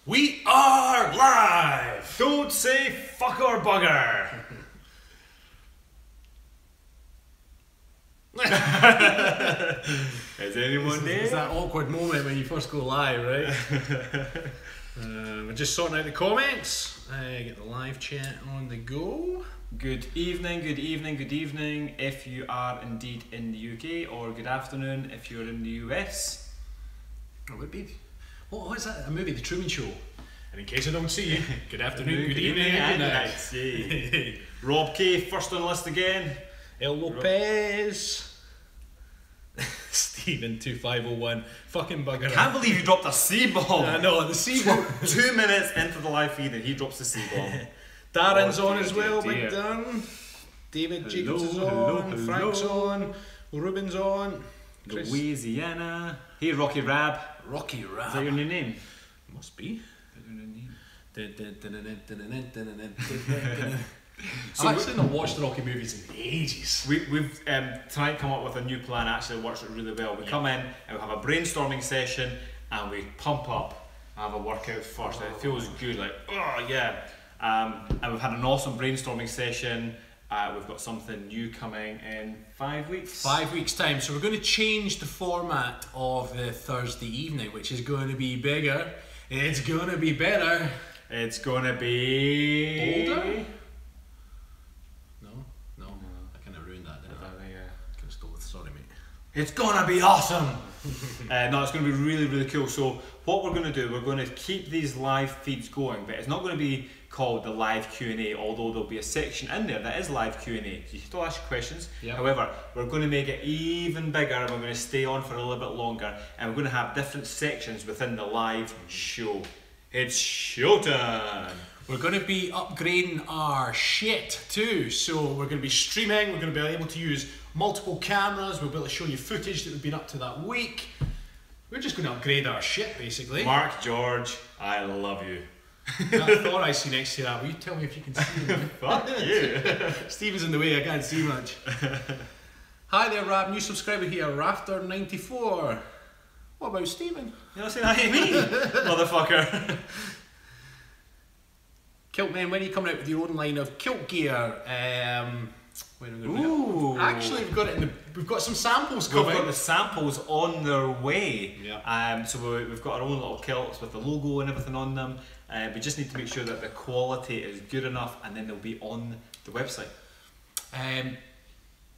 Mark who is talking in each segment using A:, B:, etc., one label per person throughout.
A: We are live!
B: Don't say fuck or bugger! Is anyone there?
A: It's that awkward moment when you first go live, right? We're just sorting out the comments. Get the live chat on the go.
B: Good evening, good evening, good evening if you are indeed in the UK, or good afternoon if you're in the US.
A: It would be. What is that? A movie, The Truman Show. And in case I don't see you, good afternoon, good evening, and good night.
B: Yeah. Rob K, first on the list again.
A: El Lopez. Stephen 2501. Fucking bugger.
B: Can't believe you dropped a C-bomb.
A: I know, the C-bomb.
B: 2 minutes into the live feed and he drops the C-bomb.
A: Darren's
B: Oh,
A: on
B: dear,
A: as well,
B: dear,
A: big
B: dear.
A: Darren. David
B: Hello,
A: Jacobs is
B: hello,
A: on,
B: hello.
A: Frank's on, Ruben's on, Chris.
B: Louisiana. Hey, Rocky Rab.
A: Rocky
B: Is that
A: Rab.
B: your new name?
A: Must be.
B: So
A: I've actually not watched the Rocky movies in ages.
B: We've tonight come up with a new plan. Actually, it works really well. We come in and we have a brainstorming session and we pump up, have a workout first. It feels good, like oh yeah. And we've had an awesome brainstorming session. We've got something new coming in 5 weeks.
A: 5 weeks time, so we're going to change the format of the Thursday evening, which is going to be bigger. It's going to be better.
B: It's gonna be
A: Older? No. I kind of ruined that, didn't I? Kind of stole it. Sorry, mate.
B: It's gonna be awesome. No, it's gonna be really, really cool. So what we're gonna do, we're gonna keep these live feeds going, but it's not gonna be called the live Q&A, although there'll be a section in there that is live Q&A. You still ask questions.
A: Yeah.
B: However, we're gonna make it even bigger and we're gonna stay on for a little bit longer, and we're gonna have different sections within the live show. It's showtime.
A: We're going to be upgrading our shit too, so we're going to be streaming, we're going to be able to use multiple cameras, we'll be able to show you footage that we've been up to that week. We're just going to upgrade our shit basically.
B: Mark George, I love you.
A: That thought I see next to that, will you tell me if you can see me?
B: Fuck you.
A: Steven's in the way, I can't see much. Hi there Rab, new subscriber here, Rafter94. What about Steven?
B: You're not saying hi to me, motherfucker.
A: Kilt Men, when are you coming out with your own line of kilt gear? Where are we going
B: Ooh.
A: Actually, we've got some samples
B: We've
A: coming.
B: got the samples on their way.
A: Yeah.
B: So we've got our own little kilts with the logo and everything on them. We just need to make sure that the quality is good enough, and then they'll be on the website.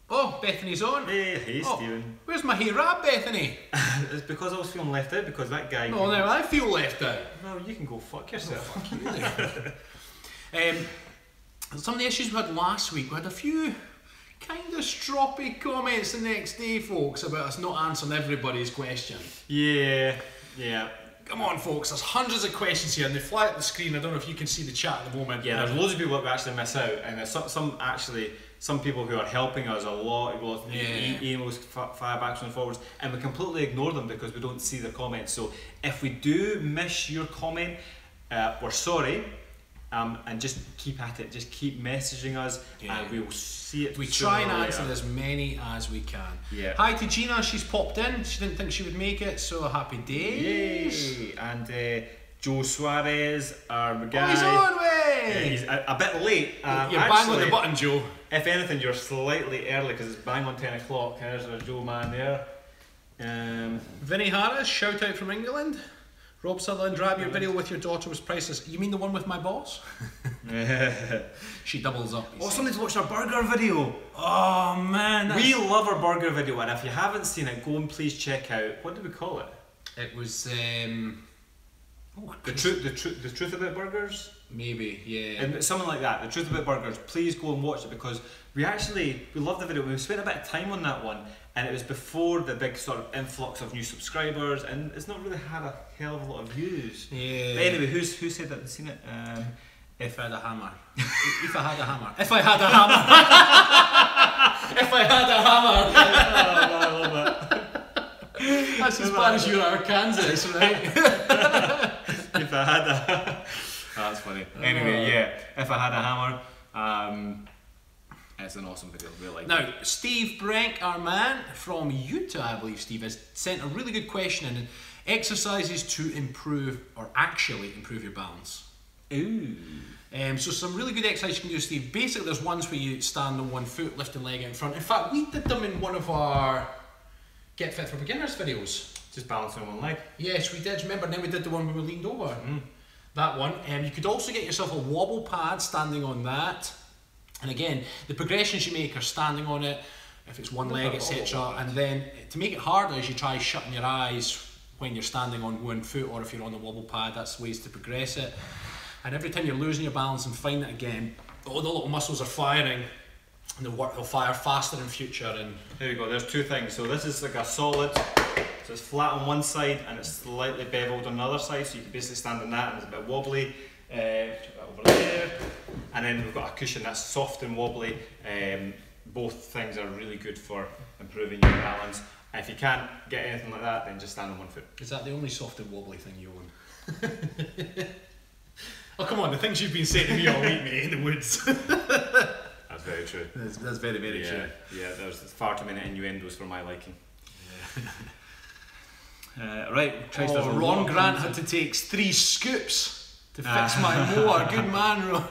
A: Oh, Bethany's on.
B: Hey,
A: Oh,
B: Stephen.
A: where's my hey Rab, Bethany?
B: It's because I was feeling left out, because that guy...
A: No, now I feel left out.
B: No, you can go fuck yourself.
A: Some of the issues we had last week, we had a few kind of stroppy comments the next day, folks, about us not answering everybody's question.
B: Yeah.
A: Come on, folks, there's hundreds of questions here, and they fly at the screen. I don't know if you can see the chat at the moment.
B: Yeah, there's loads of people that we actually miss out, and there's some people who are helping us a lot, emails, fire backs and forwards, and we completely ignore them because we don't see their comments. So if we do miss your comment, we're sorry, and just keep at it, just keep messaging us, and we will see it.
A: We try and answer as many as we can.
B: Yeah.
A: Hi to Gina, she's popped in. She didn't think she would make it, so happy days.
B: Yay! And Joe Suarez, our guy.
A: Oh, he's on way!
B: He's a bit late.
A: You're bang on the button, Joe.
B: If anything, you're slightly early because it's bang on 10 o'clock. There's our Joe man there.
A: Vinnie Harris, shout out from England. Rob Sutherland, Rab, your video with your daughter was priceless. You mean the one with my boss? She doubles up.
B: Oh, somebody's watched our burger video.
A: Oh man,
B: We love our burger video, and if you haven't seen it, go and please check out. What did we call it?
A: It was
B: The truth about burgers.
A: maybe, yeah.
B: And something like that. The truth about burgers. Please go and watch it because we love the video. We spent a bit of time on that one, and it was before the big sort of influx of new subscribers, and it's not really had a hell of a lot of views.
A: Yeah.
B: But anyway, who said that? They've seen it.
A: If I had a hammer. If I had a hammer. If I had a hammer. If I had a hammer.
B: Oh, I love it.
A: That's as bad as you are, Kansas, right?
B: If I had a... That's funny. Anyway, yeah. If I had a hammer, it's an awesome video. Really like
A: Now, Steve Brank, our man from Utah, I believe Steve has sent a really good question in. Exercises to improve, or actually improve your balance.
B: Ooh.
A: So some really good exercises you can do, Steve. Basically, there's ones where you stand on one foot, lift a leg out in front. In fact, we did them in one of our Get Fit for Beginners videos.
B: Just balancing on one leg.
A: Yes, we did. Remember, and then we did the one where we leaned over. That one. You could also get yourself a wobble pad, standing on that. And again, the progressions you make are standing on it, if it's one leg, etc. And then to make it harder is you try shutting your eyes when you're standing on one foot, or if you're on the wobble pad. That's ways to progress it. And every time you're losing your balance and find it again, all the little muscles are firing, and they'll fire faster in future. And
B: there you go, there's two things. So this is like a solid, so it's flat on one side and it's slightly beveled on the other side, so you can basically stand on that and it's a bit wobbly. Over there. And then we've got a cushion that's soft and wobbly. Both things are really good for improving your balance. And if you can't get anything like that, then just stand on one foot.
A: Is that the only soft and wobbly thing you own? Oh, come on, the things you've been saying to me all week, mate, in the woods.
B: That's very true.
A: That's very, very true.
B: Yeah, there's far too many innuendos for my liking.
A: Yeah.
B: Right, Christ,
A: Ron Grant had to take 3 scoops to fix my mower. Good man, Ron.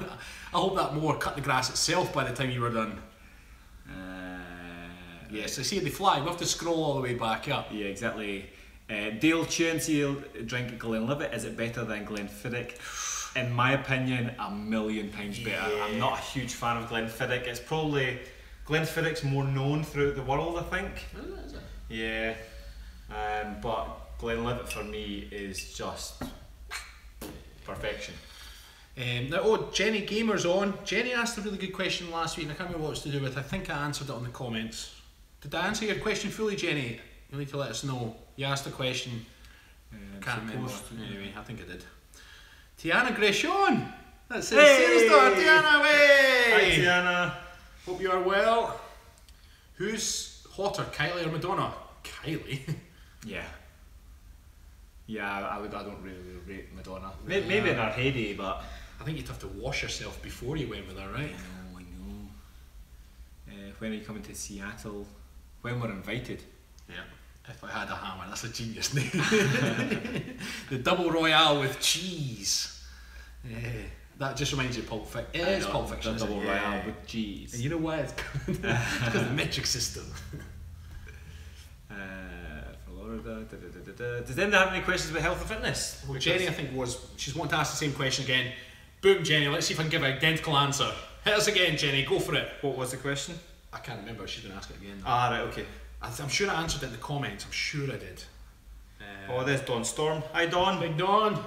A: I hope that mower cut the grass itself by the time you were done. Yes, I see they fly. We have to scroll all the way back up.
B: Yeah, exactly. Dale Chauncey drink Glenlivet. Is it better than Glenfiddich? In my opinion, a million times better. I'm not a huge fan of Glenfiddich. It's probably Glenfiddich's more known throughout the world, I think.
A: Is it?
B: Yeah, but Glenlivet for me is just perfection.
A: Now, Jenny Gamer's on. Jenny asked a really good question last week, and I can't remember what it's to do with. I think I answered it on the comments. Did I answer your question fully, Jenny? You'll need to let us know. You asked a question. Can't remember. Anyway, I think I did. Tiana Greshon! That's it. Hey! Tiana, way!
B: Hi, Tiana.
A: Hope you are well. Who's hotter, Kylie or Madonna? Kylie?
B: Yeah. Yeah, I don't really rate Madonna. Maybe in her heyday, but
A: I think you'd have to wash yourself before you went with her, right?
B: I know. When are you coming to Seattle? When we're invited.
A: Yeah. If I had a hammer, that's a genius name. The double royale with cheese. That just reminds you of Pulp Fiction. It is Pulp Fiction.
B: The double royale with cheese.
A: And you know why? It's because of the metric system.
B: Florida. Does anyone have any questions about health and fitness?
A: Well, Jenny, I think, she's wanting to ask the same question again. Boom, Jenny, let's see if I can give an identical answer. Hit us again, Jenny, go for it.
B: What was the question?
A: I can't remember, she's going to ask it again.
B: Ah, right, okay.
A: I'm sure I answered it in the comments, I'm sure I did.
B: There's Don Storm. Hi, Don.
A: Big Don.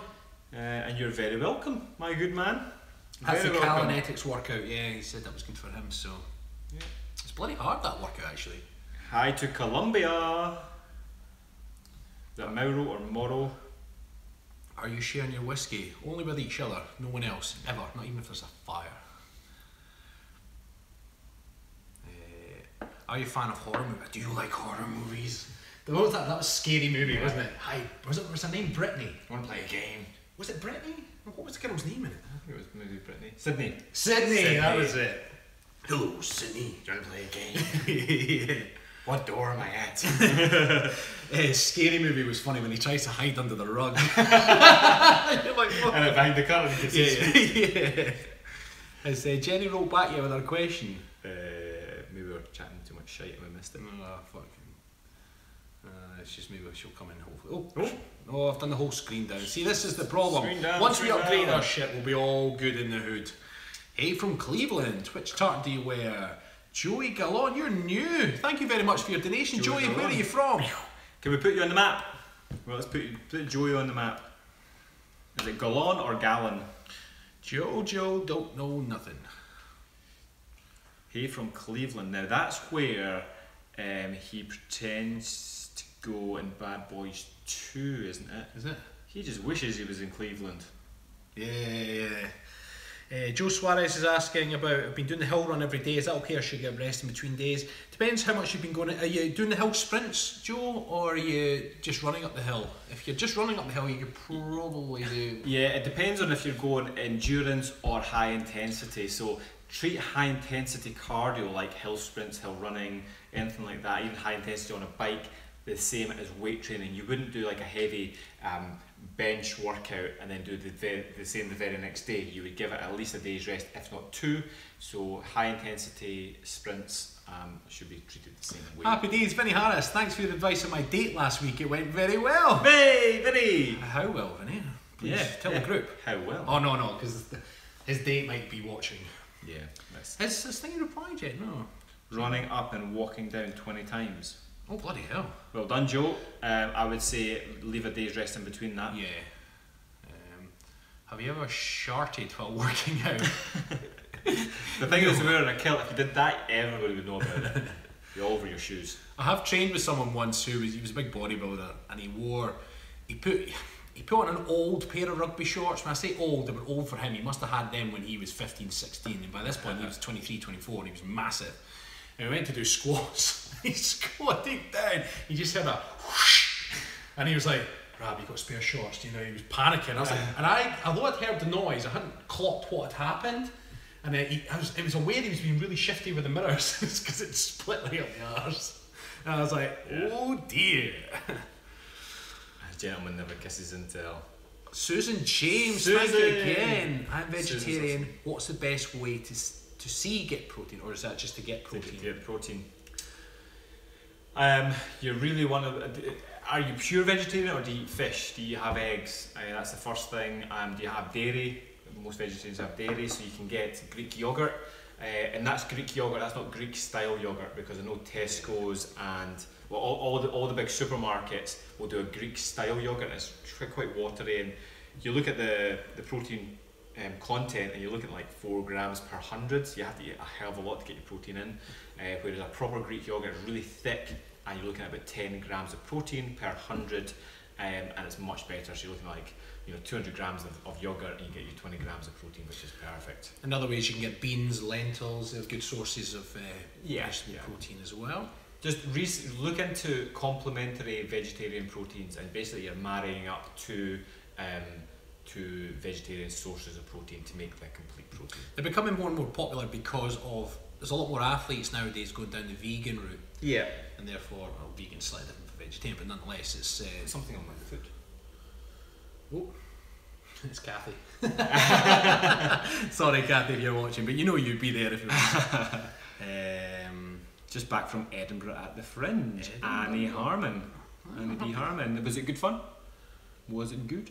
B: And you're very welcome, my good man.
A: That's the Kalinetics workout, yeah, he said that was good for him, so. Yeah. It's bloody hard, that workout, actually.
B: Hi to Colombia. Is that Mauro or Moro?
A: Are you sharing your whiskey? Only with each other, no one else, ever, not even if there's a fire. Are you a fan of horror movies? Do you like horror movies? That was a scary movie, wasn't it? Hi, was her name Brittany?
B: I want to play a game.
A: Was it Brittany? What was the girl's name in it?
B: I think it was maybe Brittany. Sydney.
A: Sydney, that was it. Hello, Sydney.
B: Do you want to play a game?
A: Yeah.
B: What door am I at?
A: Scary movie was funny when he tries to hide under the rug. You're like, what?
B: And behind the curtain.
A: Yeah. Has Jenny wrote back yet with her question?
B: Maybe we were chatting too much shite and we missed it.
A: Fucking. It's just maybe she'll come in hopefully. Oh, I've done the whole screen down. See, this is the problem. Once we upgrade our shit, we'll be all good in the hood. Hey, from Cleveland, which tartan do you wear? Joey Gallon, you're new. Thank you very much for your donation. Joey, where are you from?
B: Can we put you on the map? Well, let's put Joey on the map. Is it Gallon or Gallon?
A: Joe don't know nothing.
B: Hey, from Cleveland. Now that's where he pretends to go in Bad Boys 2, isn't it?
A: Is it?
B: He just wishes he was in Cleveland.
A: Yeah. Joe Suarez is asking about, I've been doing the hill run every day, is that okay or should I get rest in between days? Depends how much you've been going. Are you doing the hill sprints, Joe, or are you just running up the hill? If you're just running up the hill, you could probably do...
B: Yeah, it depends on if you're going endurance or high intensity. So treat high intensity cardio like hill sprints, hill running, anything like that, even high intensity on a bike. the same as weight training. You wouldn't do like a heavy bench workout and then do the same the very next day. You would give it at least a day's rest, if not two. So high intensity sprints should be treated the same way.
A: Happy days, Vinny Harris. Thanks for your advice on my date last week. It went very well.
B: Vinny!
A: How well, Vinny? Please
B: Yeah,
A: tell the group.
B: How well?
A: Oh no, because his date might be watching.
B: Yeah. Nice.
A: Has this thing replied yet? No.
B: Running up and walking down 20 times.
A: Oh bloody hell.
B: Well done, Joe. I would say leave a day's rest in between that.
A: Yeah. Have you ever sharted while working out?
B: The thing is, wearing a kilt, if you did that, everybody would know about it. You're all over your shoes.
A: I have trained with someone once he was a big bodybuilder, and he put on an old pair of rugby shorts. When I say old, they were old for him. He must have had them when he was 15, 16, and by this point he was 23, 24, and he was massive. And we went to do squats. He squatted down. He just had a whoosh, and he was like, "Rab, you got spare shorts?" You know, he was panicking. I was like, and although I'd heard the noise, I hadn't clocked what had happened. And I was aware he was being really shifty with the mirrors because it split like up the arse. And I was like, oh dear.
B: A gentleman never kisses and tell.
A: Susan James, thank you again. I'm vegetarian. Awesome. What's the best way to see get protein, or is that just to get protein?
B: To get protein. You really want to. Are you pure vegetarian or do you eat fish? Do you have eggs? That's the first thing. Do you have dairy? Most vegetarians have dairy, so you can get Greek yogurt, and that's Greek yogurt. That's not Greek style yogurt, because I know Tesco's and all the big supermarkets will do a Greek style yogurt. It's quite watery, and you look at the protein content, and you look at like 4 grams per 100. So you have to eat a hell of a lot to get your protein in. Whereas a proper Greek yogurt is really thick, and you're looking at about 10 grams of protein per 100, and it's much better. So you're looking like 200 grams of yogurt, and you get you 20 grams of protein, which is perfect. In other ways, you can get beans, lentils. They're good sources of protein as well. Just look into complementary vegetarian proteins, and basically you're marrying up two vegetarian sources of protein to make the complete protein. They're becoming more and more popular because there's a lot more athletes nowadays going down the vegan route. Yeah. And therefore, vegan slightly different from vegetarian, but nonetheless, it's something on my foot. Oh, it's Kathy. Sorry, Kathy, if you're watching, but you'd be there if you were. Just back from Edinburgh at the Fringe. Annie Harmon. Annie B. Harmon. Was it good fun? Was it good?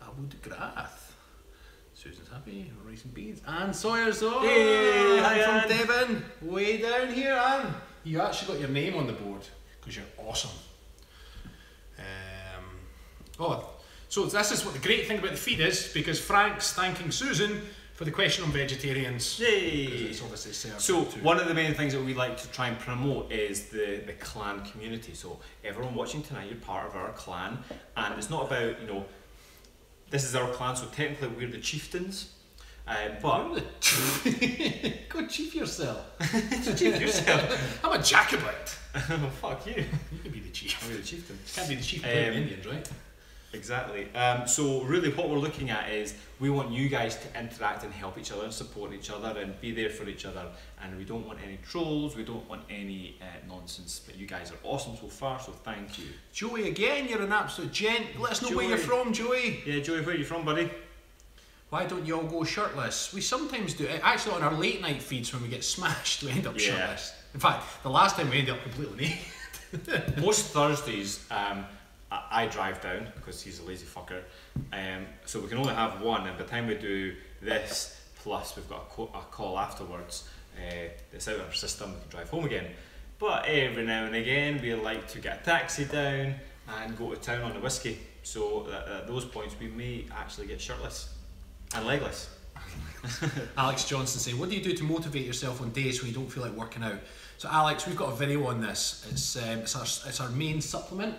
B: Abu de Grath. Susan's happy. Rice and beans. Anne Sawyer's on. Hey, hi, from Devon. Way down here, Anne. You actually got your name on the board because you're awesome. So this is what the great thing about the feed is, because Frank's thanking Susan for the question on vegetarians. Yay! It's obviously so one of the main things that we like to try and promote is the clan community. So everyone watching tonight, you're part of our clan, and it's not about this is our clan. So technically we're the chieftains, but go chief yourself. Chief yourself. I'm a Jacobite. Oh, fuck you. You can be the chief. I'll be the chieftain. Can't be the chief of Indians, right? Exactly. So really what we're looking at is we want you guys to interact and help each other and support each other and be there for each other, and we don't want any trolls, we don't want any nonsense, but you guys are awesome so far, so thank you. Joey, again, you're an absolute gent. Let us know where you're from, Joey. Yeah, Joey, where are you from, buddy? Why don't you all go shirtless? We sometimes do. Actually, on our late night feeds when we get smashed, we end up shirtless. In fact, the last time we ended up completely naked. Most Thursdays, I drive down because he's a lazy fucker, so we can only have one, and by the time we do this, plus we've got a call afterwards, that's out of our system, we can drive home again. But every now and again we like to get a taxi down and go to town on the whiskey, so at those points we may actually get shirtless and legless. Alex Johnson saying, what do you do to motivate yourself on days when you don't feel like working out? So Alex, we've got a video on this. It's our main supplement.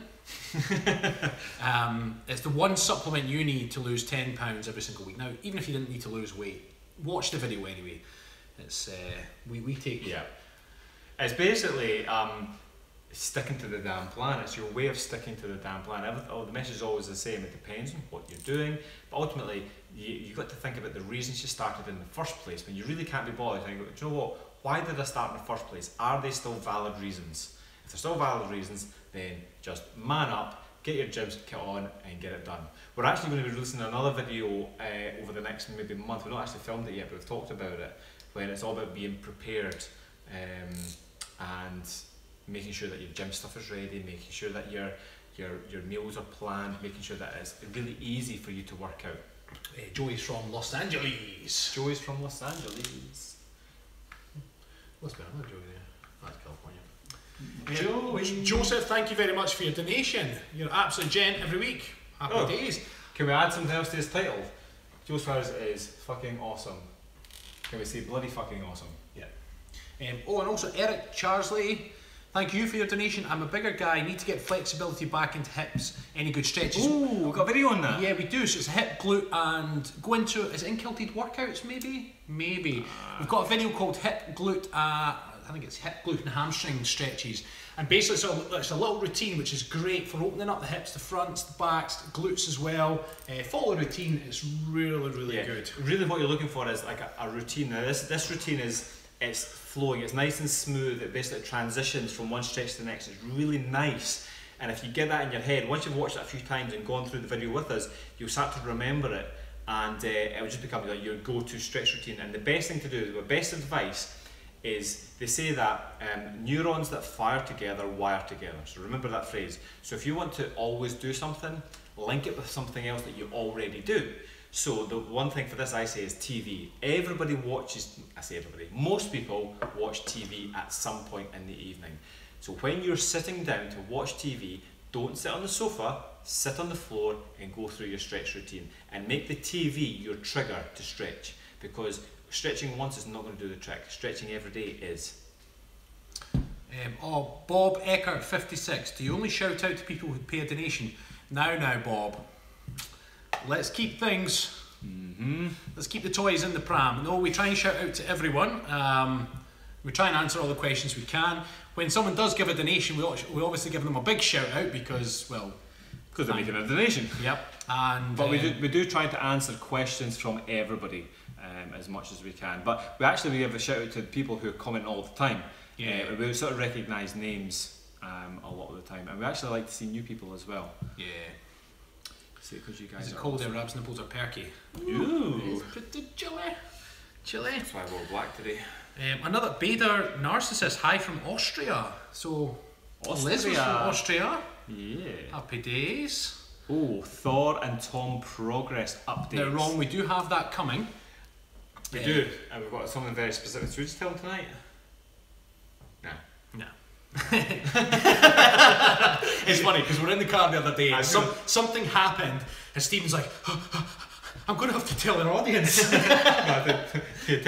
B: It's the one supplement you need to lose 10 pounds every single week. Now, even if you didn't need to lose weight, watch the video anyway. It's we take. Yeah. It's basically sticking to the damn plan. It's your way of sticking to the damn plan. The message is always the same. It depends on what you're doing, but ultimately you've got to think about the reasons you started in the first place. When you really can't be bothered, and you go, do you know what? Why did I start in the first place? Are they still valid reasons? If they're still valid reasons, then just man up, get your gym kit on and get it done. We're actually going to be releasing another video over the next maybe month. We've not actually filmed it yet, but we've talked about it, when it's all about being prepared and making sure that your gym stuff is ready, making sure that your meals are planned, making sure that it's really easy for you to work out.
A: Joey's from Los Angeles.
B: Joey's from Los Angeles.
A: What's better? Not Joey there. That's California.
B: Joey.
A: Joseph, thank you very much for your donation. You're an absolute gent every week. Happy days.
B: Can we add something else to his title? Joe Suarez is fucking awesome. Can we say bloody fucking awesome?
A: Yeah. And also Eric Charsley, thank you for your donation. I'm a bigger guy, need to get flexibility back into hips. Any good stretches?
B: Ooh, we've got a video on that.
A: Yeah, we do. So it's hip, glute, and go into, is it in Kilted workouts maybe? Maybe. We've got a video called hip, glute, I think it's hip, glute and hamstring stretches. And basically it's a little routine which is great for opening up the hips, the fronts, the backs, the glutes as well. Follow the routine, it's really good.
B: Really what you're looking for is like a routine. Now this routine it's flowing, it's nice and smooth, it basically transitions from one stretch to the next. It's really nice. And if you get that in your head, once you've watched it a few times and gone through the video with us, you'll start to remember it, and it will just become like your go-to stretch routine. And the best thing to do, the best advice, is they say that neurons that fire together wire together. So remember that phrase. So if you want to always do something, link it with something else that you already do. So the one thing for this I say is TV. Everybody watches, I say everybody, most people watch TV at some point in the evening. So when you're sitting down to watch TV, don't sit on the sofa, sit on the floor and go through your stretch routine. And make the TV your trigger to stretch, because stretching once is not going to do the trick. Stretching every day is.
A: Bob Eckert 56. Do you only shout out to people who pay a donation? Now, Bob. Let's keep things. Let's keep the toys in the pram. No, we try and shout out to everyone. We try and answer all the questions we can. When someone does give a donation, we obviously give them a big shout out because, well,
B: because they're making a donation.
A: Yep. And
B: but we do try to answer questions from everybody as much as we can. But we actually give a shout out to people who comment all the time. Yeah. We sort of recognise names a lot of the time, and we actually like to see new people as well.
A: Yeah.
B: See, because you guys
A: is it cold there? Rab's nipples are perky.
B: Ooh.
A: It's pretty chilly.
B: That's why I wore black today.
A: Another Bader narcissist. Hi from Austria. So Liz was from Austria.
B: Yeah.
A: Happy days.
B: Oh, Thor and Tom progress updates.
A: Now, Ron, we do have that coming.
B: We do, and we've got something very specific. Should we just tell them tonight?
A: No. It's funny because we're in the car the other day and something happened and Stephen's like, I'm going to have to tell our audience.
B: Tell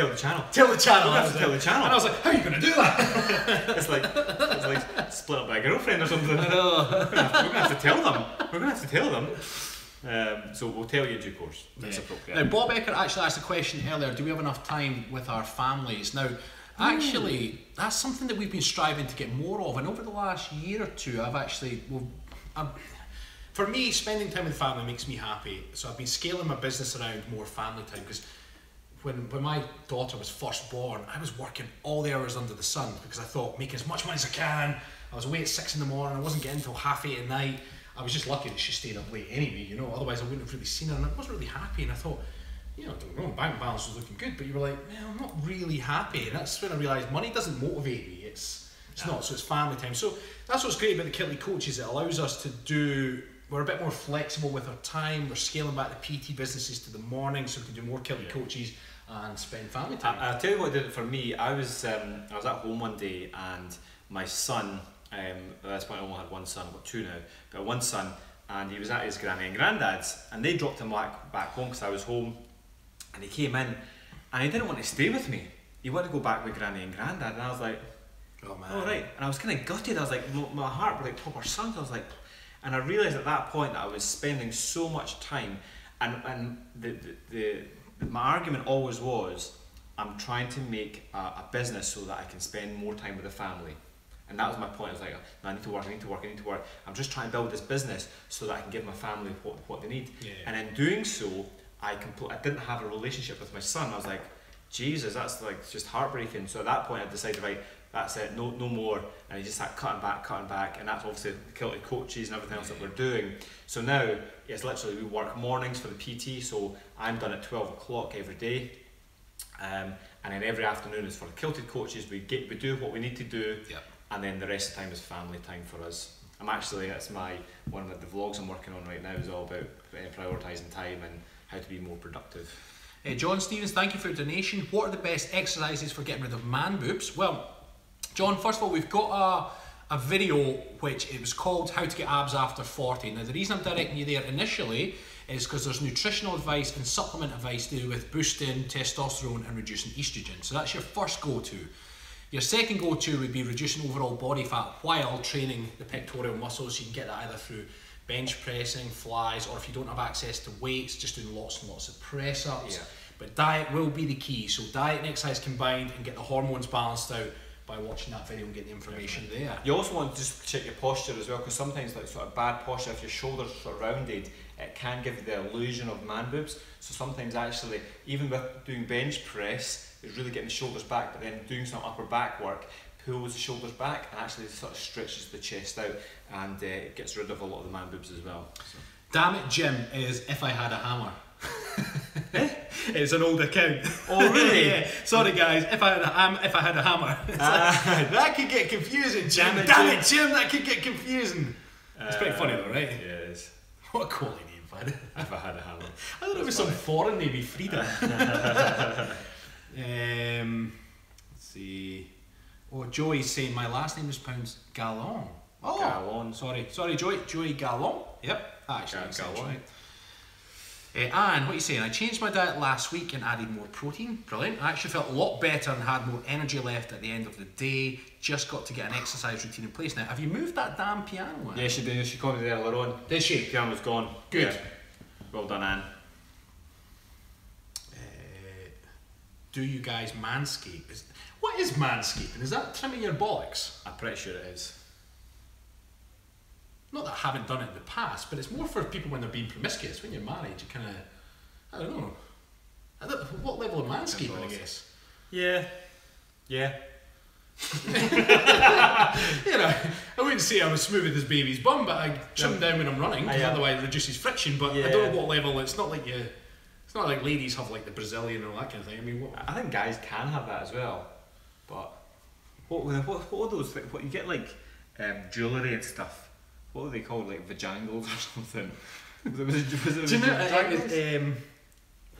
B: the channel.
A: Tell the channel.
B: Tell the channel.
A: And I was like, how are you going to do that?
B: It's like split up by a girlfriend or something.
A: I know.
B: We're going to have to tell them. We're going to have to tell them. So we'll tell you in due course. That's appropriate.
A: Now, Bob Eckert actually asked a question earlier, do we have enough time with our families? Now, actually, that's something that we've been striving to get more of, and over the last year or two, for me, spending time with family makes me happy. So I've been scaling my business around more family time, because when my daughter was first born, I was working all the hours under the sun because I thought, making as much money as I can. I was away at 6 in the morning, I wasn't getting until 8:30 at night. I was just lucky that she stayed up late anyway, otherwise I wouldn't have really seen her, and I wasn't really happy, and I thought, don't get me wrong, bank balance was looking good, but you were like, man, I'm not really happy, and that's when I realised money doesn't motivate me, it's not, so it's family time. So that's what's great about the Kilted coaches, it allows us to we're a bit more flexible with our time, we're scaling back the PT businesses to the morning so we can do more Kilted coaches and spend family time.
B: I'll tell you what did it for me. I was at home one day and my son, at this point I only had one son, I've got two now, but one son, and he was at his granny and granddad's, and they dropped him back home because I was home, and he came in and he didn't want to stay with me. He wanted to go back with granny and granddad, and I was like,
A: oh man.
B: All right. And I was kind of gutted. I was like, my heart was like proper sunk. I was like, and I realised at that point that I was spending so much time, and my argument always was, I'm trying to make a business so that I can spend more time with the family. And that was my point. I was like, no, I need to work. I'm just trying to build this business so that I can give my family what they need.
A: Yeah.
B: And in doing so, I didn't have a relationship with my son. I was like, Jesus, that's like just heartbreaking. So at that point I decided, right, That's it, no more. And he just started cutting back, and that's obviously the Kilted coaches and everything else that we're doing. So now it's literally, we work mornings for the PT, so I'm done at 12 o'clock every day. And then every afternoon is for the Kilted coaches. We do what we need to do, and then the rest of the time is family time for us. That's one of the vlogs I'm working on right now is all about prioritising time and how to be more productive.
A: John Stevens, thank you for your donation. What are the best exercises for getting rid of man boobs? Well, John, first of all, we've got a video which it was called How to Get Abs After 40. Now, the reason I'm directing you there initially is because there's nutritional advice and supplement advice to do with boosting testosterone and reducing estrogen. So that's your first go-to. Your second go-to would be reducing overall body fat while training the pectoral muscles. You can get that either through bench pressing, flies, or if you don't have access to weights, just doing lots and lots of press-ups. But diet will be the key. So diet and exercise combined, and get the hormones balanced out by watching that video and getting the information there.
B: You also want to just check your posture as well, because sometimes like sort of bad posture, if your shoulders are sort of rounded, it can give you the illusion of man boobs. So sometimes actually, even with doing bench press, it's really getting the shoulders back, but then doing some upper back work pulls the shoulders back and actually sort of stretches the chest out, and it gets rid of a lot of the man boobs as well. So.
A: Damn it, Jim is If I Had a Hammer. It's an old account.
B: Oh really?
A: Yeah. Sorry guys, if I had a hammer. That could get confusing, Jim. Damn it, Jim, that could get confusing. It's pretty funny though, right?
B: Yeah, it is.
A: What a quality name, man.
B: If I Had a Hammer.
A: I thought it was some foreign navy, freedom. Let's see. Oh, Joey's saying my last name is pronounced Gallon. Oh,
B: Gallon.
A: Sorry, Joey Gallon. Yep, that actually makes sense,
B: Gallon.
A: right? Anne, what are you saying? I changed my diet last week and added more protein. Brilliant. I actually felt a lot better and had more energy left at the end of the day. Just got to get an exercise routine in place now. Have you moved that damn piano? Anne?
B: Yeah, she did. She called me earlier on.
A: Did she?
B: The piano's gone.
A: Good.
B: Yeah. Well done, Anne.
A: Do you guys manscape? What is manscaping? Is that trimming your bollocks?
B: I'm pretty sure it is.
A: Not that I haven't done it in the past, but it's more for people when they're being promiscuous. When you're married, you kind of, I don't know. What level of manscaping, I guess?
B: Yeah.
A: You know, I wouldn't say I'm as smooth as baby's bum, but I trim down when I'm running, because otherwise it reduces friction. But I don't know what level. It's not like it's not like ladies have like the Brazilian and all that kind of thing. I mean,
B: I think guys can have that as well. But what are those things? What you get like jewellery and stuff? What are they called? Like vajangles or something? Was it vajangles?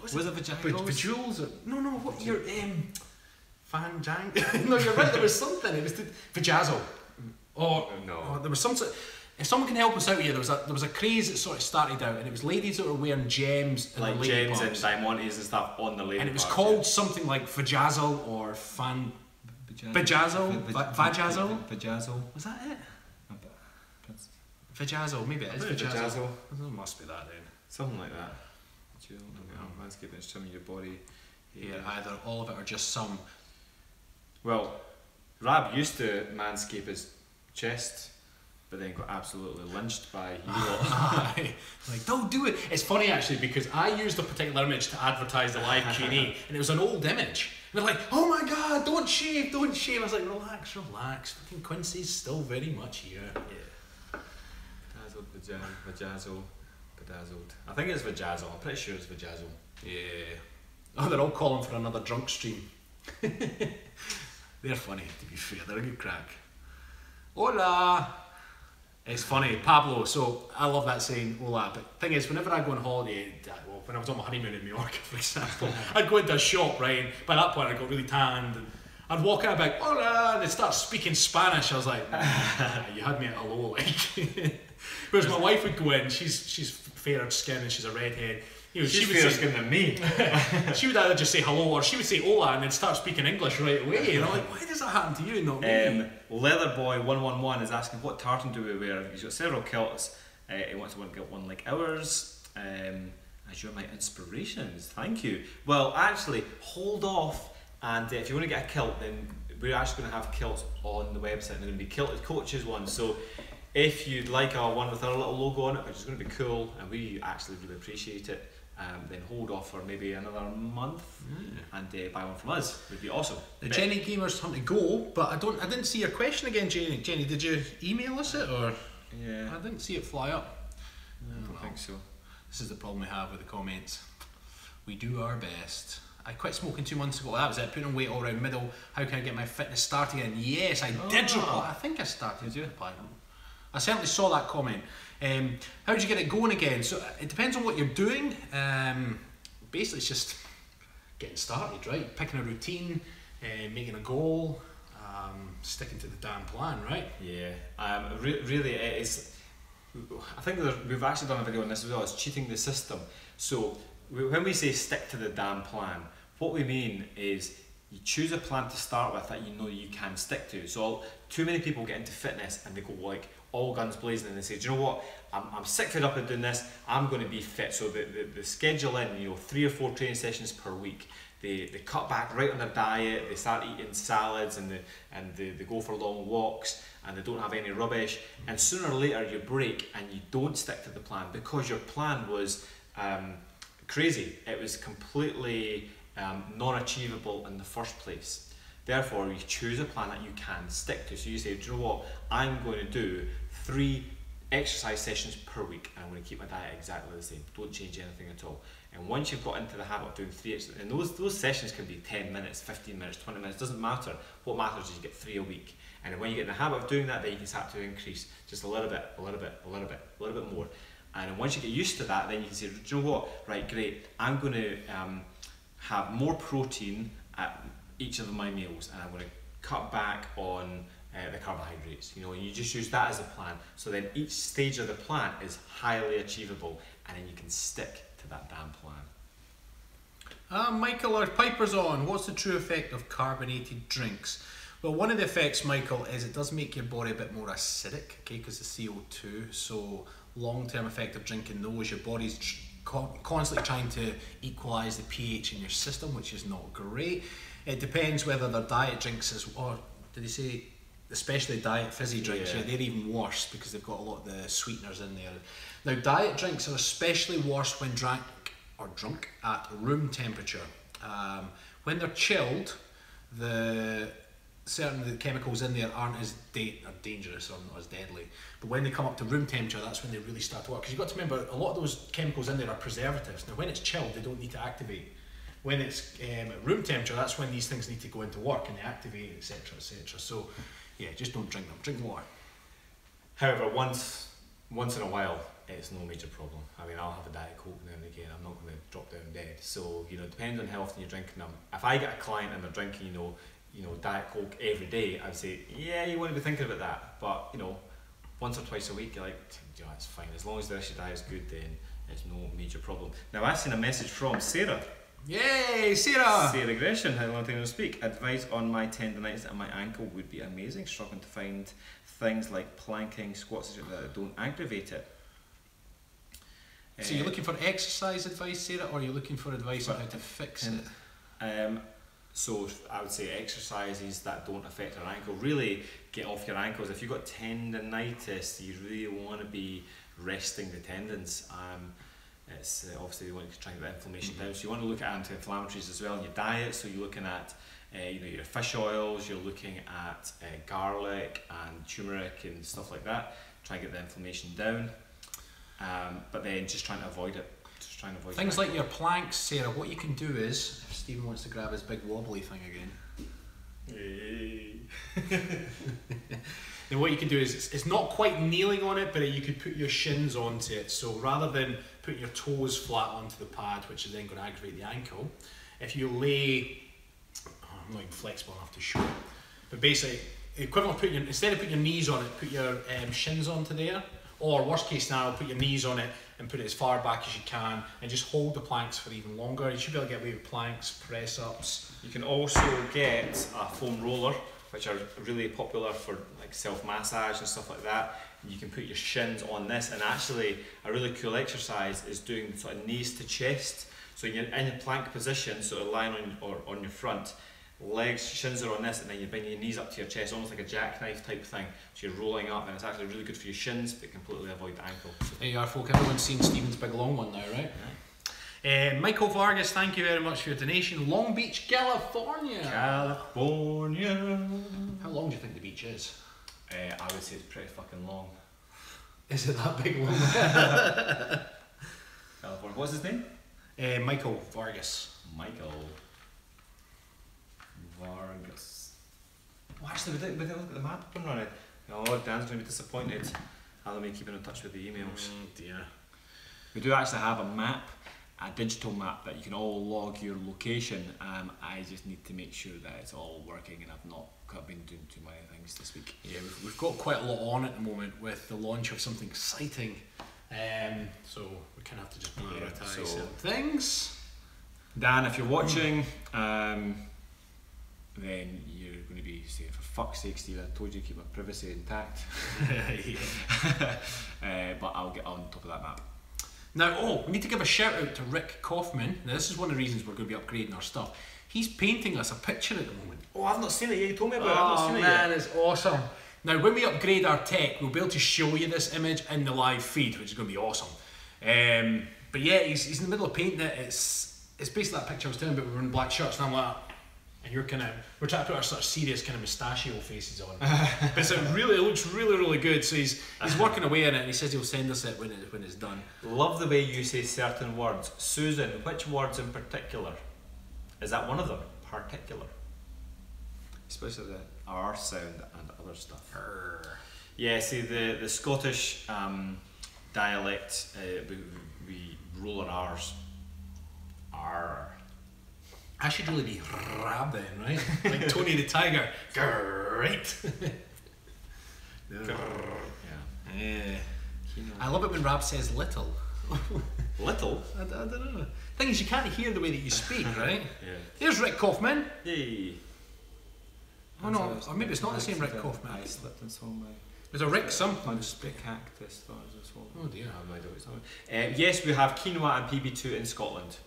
B: Was it vajangles?
A: Bejewels? No. What your fanjang? No, you're right. There was something. It was the vajazzle. Or
B: no.
A: There was some sort. If someone can help us out here, there was a craze that sort of started out, and it was ladies that were wearing gems,
B: like gems and diamonds and stuff on the lady.
A: And it was called something like vajazzle or vajazzle. Was that it? Vajazzle, maybe it is vajazzle. It must be that then.
B: Something like that. Manscaping is trimming your body.
A: Yeah, either all of it or just some.
B: Well, Rab used to manscape his chest, but then got absolutely lynched by you lot.
A: Like, don't do it. It's funny actually, because I used a particular image to advertise the live Q&A, and it was an old image. And they're like, oh my god, don't shave. I was like, relax. Fucking Quincy's still very much here.
B: Yeah. Vajazzle, bedazzled. I think it's vajazzle. I'm pretty sure it's vajazzle.
A: Yeah. Oh, they're all calling for another drunk stream. They're funny, to be fair. They're a good crack. Hola. It's funny, Pablo. So I love that saying, hola. But thing is, whenever I go on holiday, well, when I was on my honeymoon in Mallorca, for example, I'd go into a shop, right? And by that point, I got really tanned. And I'd walk out, I'd be like, hola, and they'd start speaking Spanish. I was like, you had me at hello, like. Whereas my wife would go in, she's fairer skin and she's a redhead. You know,
B: she's fairer skin than me.
A: She would either just say hello or she would say hola and then start speaking English right away. And I'm like, why does that happen to you and not me?
B: Leatherboy111 is asking, what tartan do we wear? He's got several kilts. He wants to get one like ours. As you're my inspirations, thank you. Well, actually, hold off. And if you want to get a kilt, then we're actually going to have kilts on the website. They're going to be Kilted Coaches ones. So If you'd like a one with our little logo on it, which is going to be cool, and we actually really appreciate it, then hold off for maybe another month and buy one from us. Would be awesome.
A: The Jenny Gamer's time to go, but I didn't see your question again, Jenny. Jenny, did you email us it or?
B: Yeah.
A: I didn't see it fly up.
B: I don't think so.
A: This is the problem we have with the comments. We do our best. I quit smoking 2 months ago. That was it. Putting on weight all around middle. How can I get my fitness started again? Yes, I did reply. I think I started to reply. I certainly saw that comment. How did you get it going again? So it depends on what you're doing. Basically, it's just getting started, right? Picking a routine, making a goal, sticking to the damn plan, right?
B: Yeah. Really, it is. I think we've actually done a video on this as well. It's cheating the system. So when we say stick to the damn plan, what we mean is you choose a plan to start with that you know you can stick to. So too many people get into fitness and they go like all guns blazing and they say, do you know what, I'm sick fed up of doing this, I'm going to be fit. So they schedule in 3 or 4 training sessions per week. They cut back right on their diet, they start eating salads and they go for long walks and they don't have any rubbish, and sooner or later you break and you don't stick to the plan because your plan was crazy. It was completely non-achievable in the first place. Therefore, you choose a plan that you can stick to. So you say, do you know what, I'm going to do 3 exercise sessions per week and I'm going to keep my diet exactly the same. Don't change anything at all. And once you've got into the habit of doing 3 exercises, and those sessions can be 10 minutes, 15 minutes, 20 minutes, doesn't matter. What matters is you get 3 a week. And when you get in the habit of doing that, then you can start to increase just a little bit, a little bit, a little bit, a little bit more. And once you get used to that, then you can say, do you know what, right, great, I'm going to have more protein at each of my meals and I'm going to cut back on the carbohydrates, and you just use that as a plan. So then each stage of the plan is highly achievable and then you can stick to that damn plan.
A: Michael, our Piper's on. What's the true effect of carbonated drinks? Well, one of the effects, Michael, is it does make your body a bit more acidic, okay, because of CO2. So long-term effect of drinking those, your body's constantly trying to equalise the pH in your system, which is not great. It depends whether they're diet drinks or did they say especially diet fizzy drinks? Yeah, they're even worse because they've got a lot of the sweeteners in there. Now, diet drinks are especially worse when drunk at room temperature. When they're chilled, certain of the chemicals in there aren't as dangerous or not as deadly. But when they come up to room temperature, that's when they really start to work. Because you've got to remember, a lot of those chemicals in there are preservatives. Now, when it's chilled, they don't need to activate. When it's at room temperature, that's when these things need to go into work and they activate, etc., etc. So, yeah, just don't drink them. Drink water.
B: However, once in a while, it's no major problem. I mean, I'll have a Diet Coke now and again. I'm not going to drop down dead. So, depends on how often you're drinking them. If I get a client and they're drinking, Diet Coke every day, I'd say, yeah, you want to be thinking about that. But, once or twice a week, you're like, it's fine. As long as the rest of your diet is good, then it's no major problem. Now, I've seen a message from Sarah.
A: Yay, Sarah!
B: Sarah Gresham, how long time to speak. Advice on my tendonitis and my ankle would be amazing. Struggling to find things like planking, squats that don't aggravate it.
A: So you're looking for exercise advice, Sarah, or are you looking for advice on how to fix it?
B: So I would say exercises that don't affect our ankle. Really get off your ankles. If you've got tendonitis, you really want to be resting the tendons. It's obviously you want to try and get inflammation down. So you want to look at anti-inflammatories as well in your diet. So you're looking at your fish oils. You're looking at garlic and turmeric and stuff like that. Try and get the inflammation down. But then just trying to avoid it.
A: Things like your planks, Sarah, what you can do is, if Stephen wants to grab his big wobbly thing again, then what you can do is, it's not quite kneeling on it, but you could put your shins onto it. So rather than putting your toes flat onto the pad, which is then going to aggravate the ankle, if you lay, I'm not even flexible enough to show it, but basically, the equivalent of instead of putting your knees on it, put your shins onto there. Or worst case scenario, put your knees on it and put it as far back as you can and just hold the planks for even longer. You should be able to get away with planks, press ups.
B: You can also get a foam roller, which are really popular for like self-massage and stuff like that. And you can put your shins on this, and actually a really cool exercise is doing sort of knees to chest. So you're in a plank position, so lying on your front, legs, shins are on this, and then you bring your knees up to your chest, almost like a jackknife type thing. So you're rolling up, and it's actually really good for your shins, but completely avoid the ankle.
A: There you are, folk. Everyone's seen Stephen's big long one now, right? Michael Vargas, thank you very much for your donation. Long Beach, California.
B: California.
A: How long do you think the beach is?
B: I would say it's pretty fucking long.
A: Is it that big long?
B: California. What's his name?
A: Michael Vargas.
B: Michael Vargas. Oh, actually, we didn't look at the map up and running. Oh, Dan's going to be disappointed. I'll be keeping in touch with the emails.
A: Dear.
B: We do actually have a map, a digital map that you can all log your location. I just need to make sure that it's all working, and I've been doing too many things this week.
A: Yeah, we've got quite a lot on at the moment with the launch of something exciting. So we kind of have to just prioritise certain things.
B: Dan, if you're watching, then you're going to be saying, for fuck's sake, Steve, I told you to keep my privacy intact. But I'll get on top of that map.
A: Now, we need to give a shout out to Rick Kaufman. Now, this is one of the reasons we're going to be upgrading our stuff. He's painting us a picture at the moment.
B: Oh, I've not seen it yet. You told me about it. I've not seen it yet.
A: It's awesome. Now, when we upgrade our tech, we'll be able to show you this image in the live feed, which is going to be awesome. But yeah, he's in the middle of painting it. It's basically that picture I was telling you about. We were in black shirts, and I'm like, and we're trying to put our sort of serious kind of mustachio faces on. But it looks really, really good. So he's working away on it, and he says he'll send us it when it's done.
B: Love the way you say certain words. Susan, which words in particular? Is that one of them? Particular. Especially the R sound and other stuff. Yeah, see the Scottish dialect, we roll on R's. R.
A: I should really be Rab then, right? Like Tony the Tiger. Great. Yeah. I love it when Rab says little.
B: Little?
A: I don't know. Thing is, you can't hear the way that you speak, right?
B: Yeah.
A: There's Rick Kaufman.
B: Yay.
A: Oh no, or maybe it's not the same Rick Kaufman.
B: I slipped and saw my...
A: There's a Rick something.
B: Cactus.
A: Oh dear.
B: I have no idea what it's on. Yes, we have quinoa and PB2 in Scotland.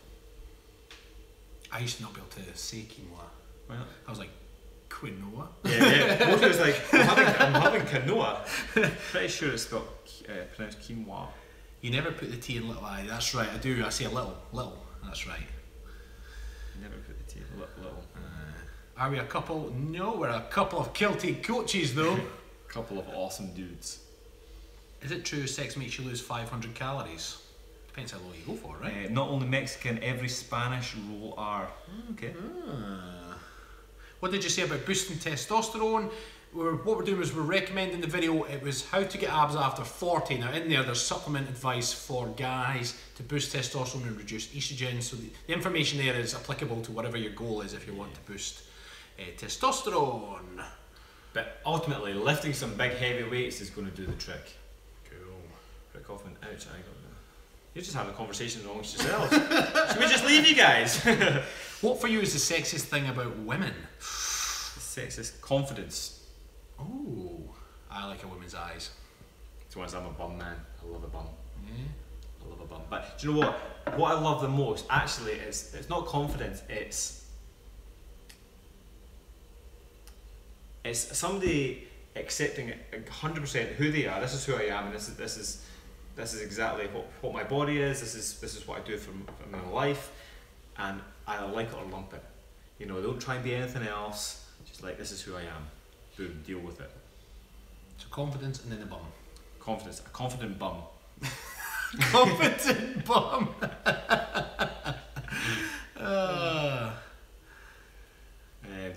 A: I used to not be able to say quinoa.
B: Well,
A: I was like, quinoa?
B: Yeah. Mostly was like, I'm having quinoa. Pretty sure it's spelled pronounced quinoa.
A: You never put the T in little I. That's right, I do. I say a little. That's right.
B: You never put the T in little.
A: Are we a couple? No, we're a couple of Kilted coaches though.
B: Couple of awesome dudes.
A: Is it true sex makes you lose 500 calories? Depends how low you go for, right?
B: Not only Mexican, every Spanish roll R. Okay.
A: What did you say about boosting testosterone? What we're doing is we're recommending the video. It was how to get abs after 40. Now in there's supplement advice for guys to boost testosterone and reduce estrogen. So the information there is applicable to whatever your goal is if you want to boost testosterone.
B: But ultimately, lifting some big heavy weights is going to do the trick.
A: Cool.
B: Rick Kaufman, ouch, I got that. You're just having a conversation amongst yourselves. Should we just leave you guys?
A: What for you is the sexiest thing about women?
B: The sexiest confidence.
A: Oh, I like a woman's eyes.
B: To be honest, I'm a bum man. I love a bum.
A: Yeah.
B: I love a bum. But do you know what? What I love the most, actually, is it's not confidence. It's somebody accepting 100% who they are. This is who I am, and this is exactly what my body is. This is what I do for my life, and I like it or lump it. You know, don't try and be anything else. Just like, this is who I am. Boom, deal with it.
A: So confidence and then a bum.
B: Confidence, a confident bum.
A: Confident bum.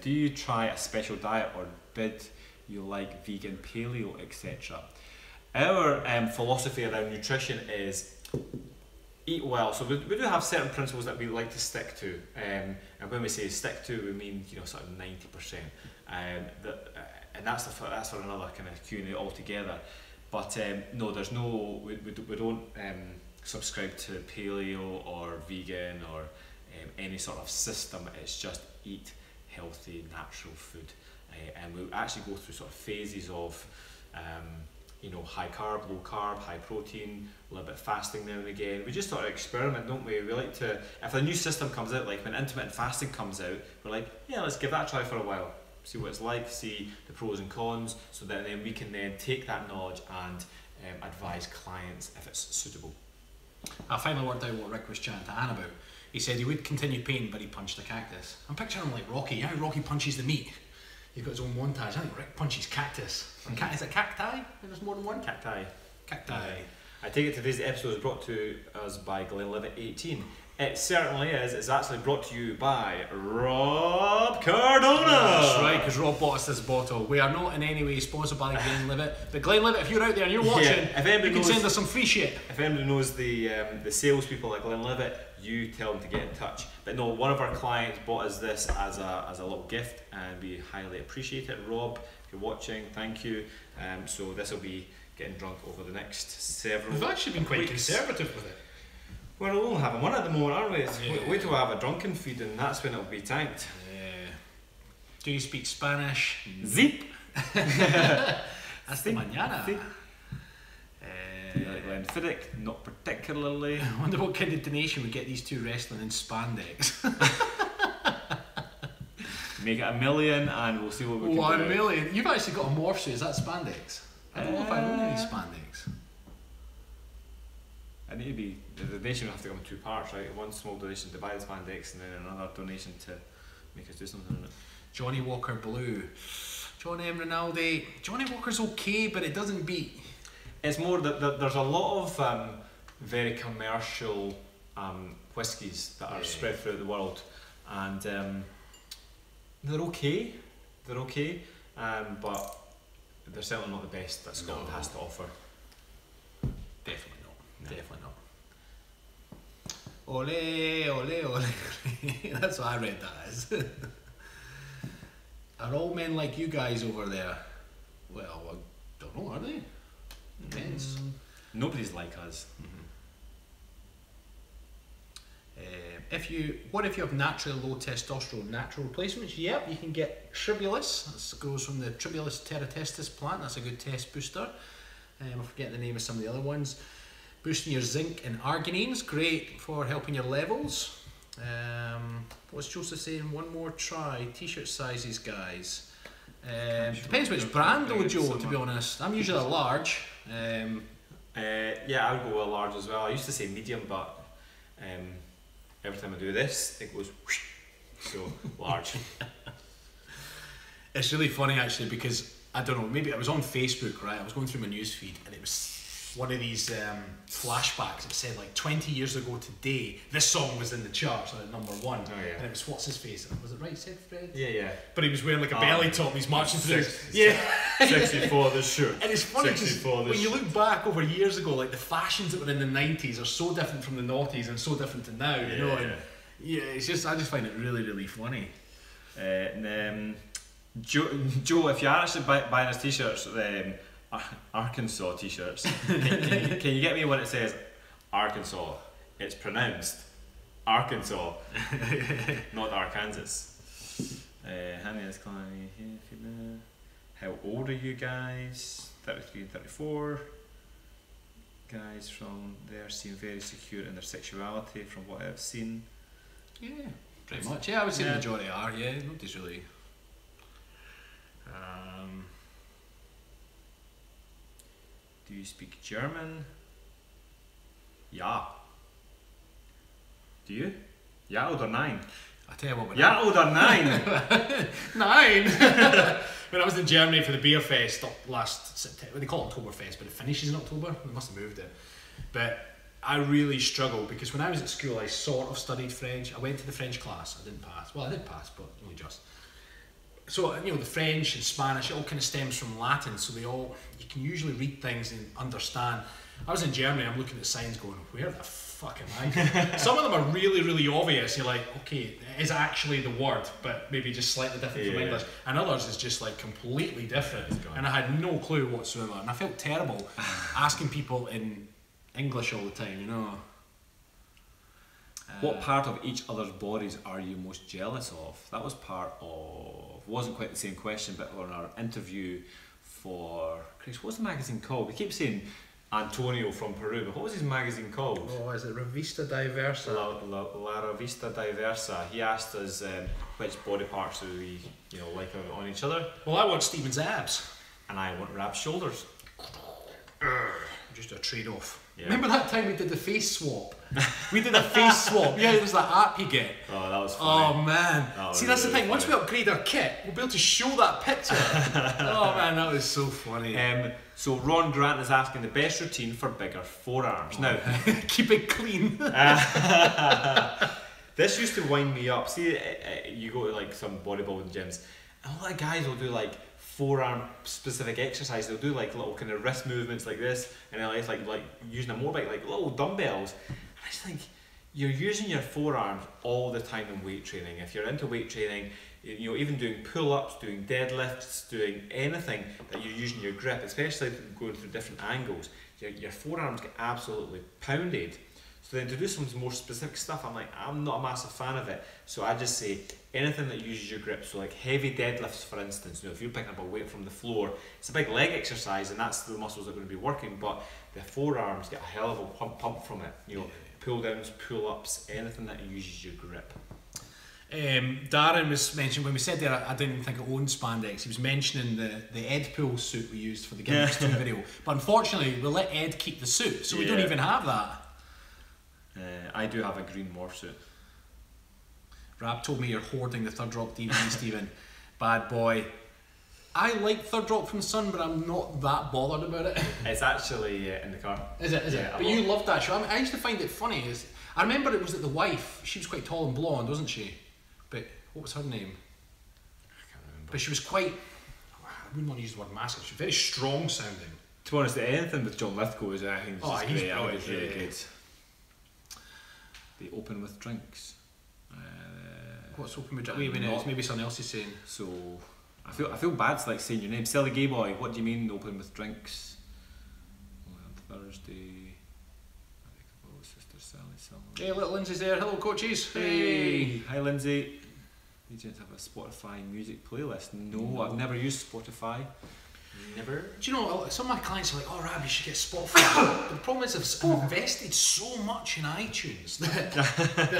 B: Do you try a special diet, or did you like vegan, paleo, etc.? Our philosophy around nutrition is eat well. So we do have certain principles that we like to stick to, and when we say stick to, we mean, you know, sort of 90%. And that's for another kind of Q&A altogether. But no, there's no, we don't subscribe to paleo or vegan or any sort of system. It's just eat healthy, natural food, and we actually go through sort of phases of you know, high carb, low carb, high protein, a little bit of fasting now and again. We just sort of experiment, don't we? We like to, if a new system comes out, like when intermittent fasting comes out, we're like, yeah, let's give that a try for a while. See what it's like, see the pros and cons, so that then we can then take that knowledge and advise clients if it's suitable.
A: I finally worked out what Rick was chatting to Anne about. He said he would continue pain, but he punched a cactus. I'm picturing him like Rocky. You know how Rocky punches the meat? He's got his own montage. I think Rick punches cactus. Is it cacti? There's more than one?
B: Cacti.
A: Cacti.
B: I take it today's episode is brought to us by Glenlivet 18. It certainly is. It's actually brought to you by Rob Cardona.
A: That's right, because Rob bought us this bottle. We are not in any way sponsored by Glenlivet, but Glenlivet, if you're out there and you're watching, you can send us some free shit.
B: If anybody knows the salespeople at Glenlivet, you tell them to get in touch. But no, one of our clients bought us this as a little gift, and we highly appreciate it. Rob, if you're watching, thank you. So this will be getting drunk over the next several
A: We've actually been quite
B: weeks.
A: conservative with it.
B: We're only having one at the moment, aren't we? Wait till we have a drunken feed, and that's when it'll be tanked.
A: Yeah. Do you speak Spanish?
B: Zip!
A: Hasta mañana.
B: Glenfiddich, not particularly.
A: I wonder what kind of donation we get these two wrestling in spandex.
B: Make it 1 million and we'll see what we can do.
A: 1 million? You've actually got a morph suit, is that spandex? I don't know if I own any spandex.
B: I need to be, the donation will have to come in 2 parts, right? One small donation to buy the spandex and then another donation to make us do something on it.
A: Johnny Walker Blue. Johnny M. Rinaldi. Johnny Walker's okay, but it doesn't beat.
B: It's more that there's a lot of very commercial whiskies that are spread throughout the world, and they're okay, but they're certainly not the best that Scotland has to offer.
A: Definitely not. No. Definitely not. Ole, ole, ole. That's what I read that as. Are all men like you guys over there? Well, I don't know, are they? Depends.
B: Nobody's like us.
A: What if you have naturally low testosterone? Natural replacements? Yep, you can get Tribulus. This goes from the Tribulus teratestis plant. That's a good test booster. I forget the name of some of the other ones. Boosting your zinc and arginines, great for helping your levels. What's Joseph saying? One more try. T-shirt sizes, guys. Depends which brand though, Joe, to be honest. I'm usually a large.
B: Yeah, I would go with a large as well. I used to say medium, but every time I do this, it goes whoosh, so large.
A: It's really funny actually because, I don't know, maybe I was on Facebook, right? I was going through my news feed and it was one of these flashbacks. It said like 20 years ago today, this song was in the charts at number 1. Oh, yeah. And it was, what's his face? Was it right said Fred?
B: Yeah, yeah.
A: But he was wearing like a belly top and he's marching through.
B: Sexy for the shirt.
A: And it's funny because when you look back over years ago, like the fashions that were in the 90s are so different from the noughties and so different to now, you know? And it's just, I just find it really, really funny.
B: Joe, if you're actually buying us t-shirts, Arkansas t-shirts, can you get me when it says Arkansas? It's pronounced Arkansas, not Arkansas. How old are you guys? 33 and 34. Guys from there seem very secure in their sexuality from what I've seen.
A: Yeah, pretty much. Yeah, I would say the majority are, yeah. Nobody's really...
B: Do you speak German? Ja. Do you? Ja oder nein?
A: I tell you what,
B: ja oder nein?
A: Nine! When I was in Germany for the beer fest last September, they call it Oktoberfest, but it finishes in October. They must have moved it. But I really struggled because when I was at school, I sort of studied French. I went to the French class. I didn't pass. Well, I did pass, but only just. So, you know, the French and Spanish, it all kind of stems from Latin, so you can usually read things and understand. I was in Germany, I'm looking at signs going, where the fuck am I? Some of them are really, really obvious. You're like, okay, it is actually the word, but maybe just slightly different from English. And others is just like completely different. And I had no clue whatsoever. And I felt terrible asking people in English all the time, you know.
B: What part of each other's bodies are you most jealous of? That was part of, wasn't quite the same question, but on our interview for Chris. What's the magazine called? We keep saying Antonio from Peru, but what was his magazine called?
A: Oh, is it Revista Diversa?
B: La Revista Diversa. He asked us which body parts do we, like on each other.
A: Well, I want Stephen's abs.
B: And I want Rab's shoulders.
A: Just a trade-off.
B: Yeah.
A: Remember that time we did the face swap? We did a face swap. Yeah, it was that app you get.
B: Oh, that was funny.
A: Oh man. See, that's
B: really
A: the thing. Once we
B: funny.
A: upgrade our kit, we'll be able to show that picture. Oh man, that was so funny.
B: So Ron Grant is asking the best routine for bigger forearms. Now,
A: keep it clean.
B: This used to wind me up. See, you go to like some bodybuilding gyms, and a lot of guys will do like forearm specific exercise. They'll do like little kind of wrist movements like this, and then it's like using a motorbike, like little dumbbells. And I just think you're using your forearms all the time in weight training. If you're into weight training, even doing pull-ups, doing deadlifts, doing anything that you're using your grip, especially going through different angles, your forearms get absolutely pounded. So then to do some more specific stuff, I'm not a massive fan of it. So I just say anything that uses your grip. So like heavy deadlifts, for instance, if you're picking up a weight from the floor, it's a big leg exercise and that's the muscles that are going to be working, but the forearms get a hell of a pump from it. Pull downs, pull ups, anything that uses your grip.
A: Darren was mentioning, when we said there, I didn't even think I owned spandex. He was mentioning the Ed Pool suit we used for the Gimmicks 2 video. But unfortunately, we let Ed keep the suit, so we don't even have that.
B: I do have a green morph suit.
A: Rab told me you're hoarding the Third Rock DVD, Stephen. Bad boy. I like Third Rock from the Sun, but I'm not that bothered about it.
B: It's actually in the car.
A: Is it?
B: Yeah,
A: but you loved that show. I used to find it funny. I remember it was that the wife, she was quite tall and blonde, wasn't she? But what was her name?
B: I can't remember.
A: But she was quite, I wouldn't want to use the word masculine, she was very strong sounding.
B: To be honest, anything with John Lithgow is, I think,
A: Oh,
B: just
A: he's
B: great.
A: brilliant,
B: It's really
A: yeah.
B: good. They open with drinks.
A: What's open with drinks? Wait a minute, it's maybe someone else is saying.
B: So I feel bad to like saying your name. Silly Gay Boy, what do you mean open with drinks? On Thursday. Sister Sally.
A: Hey, little Lindsay's there. Hello, coaches.
B: Hey, hi Lindsay. You don't have a Spotify music playlist? No, I've never used Spotify. Never.
A: Do you know, some of my clients are like, oh, Rab, you should get Spotify. But the problem is I've invested so much in iTunes that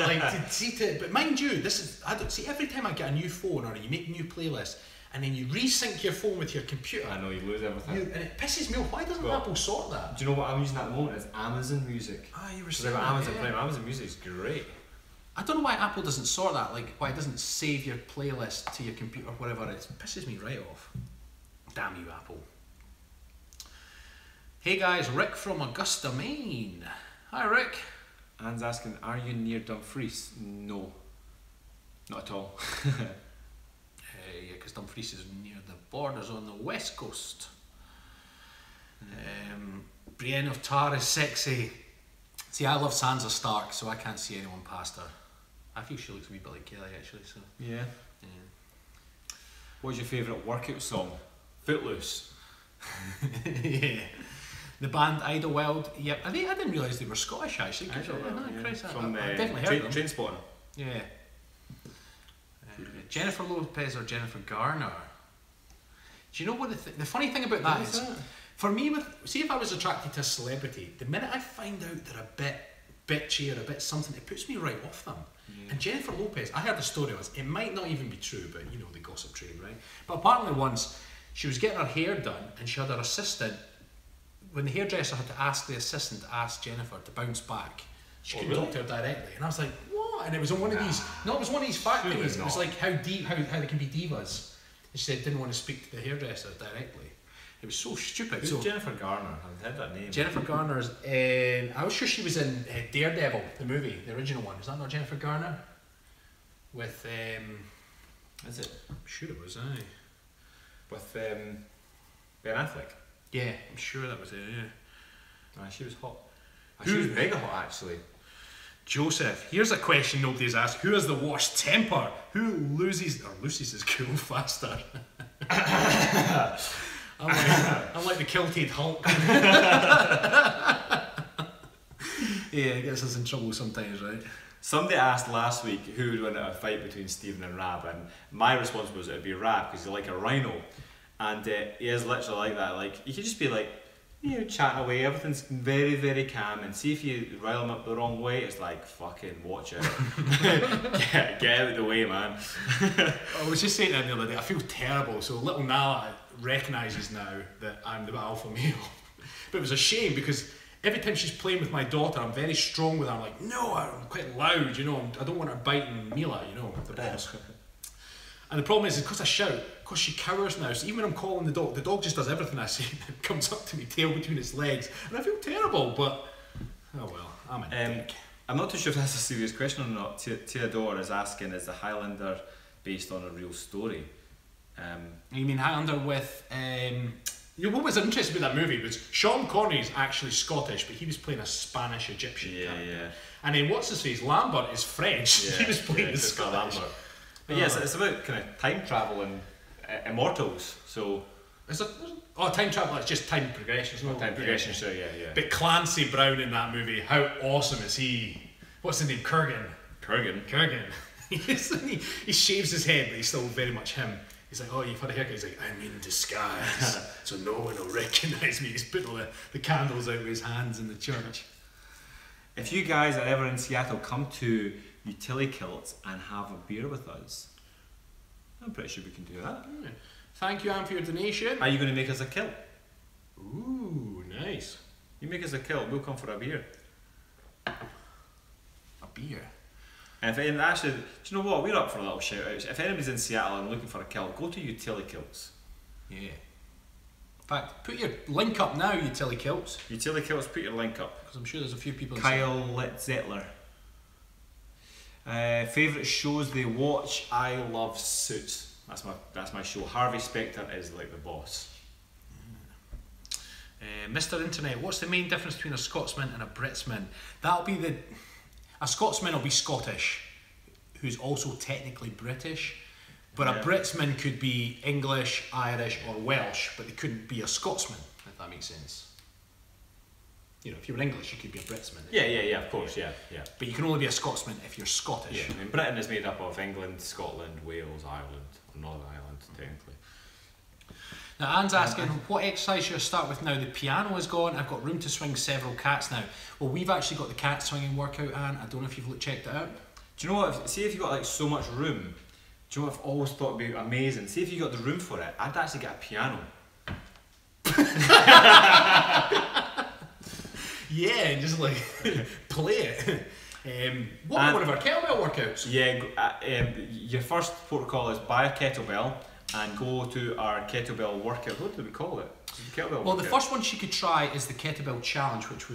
A: like, but mind you, I don't see, every time I get a new phone or you make new playlists and then you resync your phone with your computer.
B: I know, you lose everything.
A: And it pisses me off. Why doesn't Apple sort that?
B: Do you know what I'm using at the moment? It's Amazon Music.
A: You were
B: So
A: saying
B: they've got Amazon
A: that,
B: Prime. Amazon Music is great.
A: I don't know why Apple doesn't sort that, like why it doesn't save your playlist to your computer or whatever. It pisses me right off. Damn you, Apple. Hey guys, Rick from Augusta, Maine. Hi Rick.
B: Anne's asking, are you near Dumfries? No, not at all.
A: Yeah, because Dumfries is near the borders on the west coast. Brienne of Tar is sexy. See, I love Sansa Stark, so I can't see anyone past her. I feel she looks a wee bit like Kelly, actually. So
B: Yeah. What's your favourite workout song? Footloose.
A: yeah. The band Idlewild. Yep. I didn't realise they were Scottish, actually.
B: From
A: I definitely heard them.
B: Trainspotting.
A: Yeah. Jennifer Lopez or Jennifer Garner. Do you know what the funny thing about that is? For me, see if I was attracted to a celebrity, the minute I find out they're a bit bitchy or a bit something, it puts me right off them. Yeah. And Jennifer Lopez, I heard the story was, it might not even be true, but you know the gossip train, right? But apparently once, she was getting her hair done and she had her assistant, when the hairdresser had to ask the assistant to ask Jennifer to bounce back, she couldn't talk to her directly. And I was like, what? And it was on one of these, no, it was one of these fact things. It was like how they can be divas. And she said didn't want to speak to the hairdresser directly. It was so stupid.
B: Who's Jennifer Garner? I've heard that name.
A: Jennifer Garner's I was sure she was in Daredevil, the movie, the original one. Is that not Jennifer Garner? With
B: Is it?
A: I'm sure it was, aye.
B: With Ben Affleck.
A: Yeah, I'm sure that was it, yeah.
B: She was hot. She was mega hot actually.
A: Joseph, here's a question nobody's asked. Who has the worst temper? Who loses his cool faster? I'm like the Kilted Hulk. Yeah, it gets us in trouble sometimes, right?
B: Somebody asked last week who would win a fight between Stephen and Rab, and my response was it would be Rab because he's like a rhino. And he is literally like that. Like, you can just be like, you know, chatting away, everything's very, very calm, and see if you rile him up the wrong way, it's like, fucking watch out. get out of the way, man.
A: I was just saying that the other day, I feel terrible. So little Nala recognises now that I'm the alpha male. But it was a shame because every time she's playing with my daughter, I'm very strong with her. I'm like, no, I'm quite loud, you know, I don't want her biting Mila, you know, the boss. And the problem is because I shout, because she cowers now, so even when I'm calling the dog just does everything I say, it comes up to me, tail between its legs, and I feel terrible, but oh well, I'm a dick.
B: I'm not too sure if that's a serious question or not. Theodore is asking, is the Highlander based on a real story?
A: You mean Highlander with, you know, what was interesting about that movie was Sean Connery's actually Scottish, but he was playing a Spanish Egyptian character. Yeah. And then what's his face, Lambert is French, he was playing the Scottish.
B: But yes, it's about kind of time travel and immortals. So
A: time travel, it's just time progression.
B: No, time progression, so yeah.
A: But Clancy Brown in that movie, how awesome is he? What's his name? Kurgan. He shaves his head, but he's still very much him. He's like, oh, you've had a haircut. He's like, I'm in disguise, so no one will recognise me. He's putting all the candles out with his hands in the church.
B: If you guys are ever in Seattle, come to Utility Kilts and have a beer with us. I'm pretty sure we can do that.
A: Thank you, Anne, for your donation.
B: Are you going to make us a kilt?
A: Ooh, nice.
B: You make us a kilt, we'll come for a beer.
A: A beer?
B: And actually, do you know what? We're up for a little shout out. If anybody's in Seattle and looking for a kilt, go to Utility Kilts.
A: Yeah. In fact, put your link up now, Utility Kilts.
B: Utility Kilts, put your link up.
A: Because I'm sure there's a few people in
B: Kyle Letzettler. Favourite shows they watch? I love Suits. That's my show. Harvey Specter is like the boss.
A: Mr. Internet, what's the main difference between a Scotsman and a Britsman? That'll be a Scotsman will be Scottish, who's also technically British, but a Britsman could be English, Irish, or Welsh, but they couldn't be a Scotsman, if that makes sense. You know, if you were English, you could be a Britsman.
B: Yeah, of course, yeah.
A: But you can only be a Scotsman if you're Scottish.
B: Yeah, I mean, Britain is made up of England, Scotland, Wales, Ireland, or Northern Ireland, technically.
A: Now, Anne's asking, what exercise should I start with now? The piano is gone, I've got room to swing several cats now. Well, we've actually got the cat swinging workout, Anne. I don't know if you've checked it out.
B: Do you know what? See if you've got like so much room. Do you know what I've always thought would be amazing? See if you got the room for it. I'd actually get a piano.
A: Yeah, and just like play it. What about one of our kettlebell workouts?
B: Yeah, your first protocol is buy a kettlebell and go to our kettlebell workout. What do we call it? Kettlebell
A: workout. The first one she could try is the kettlebell challenge, which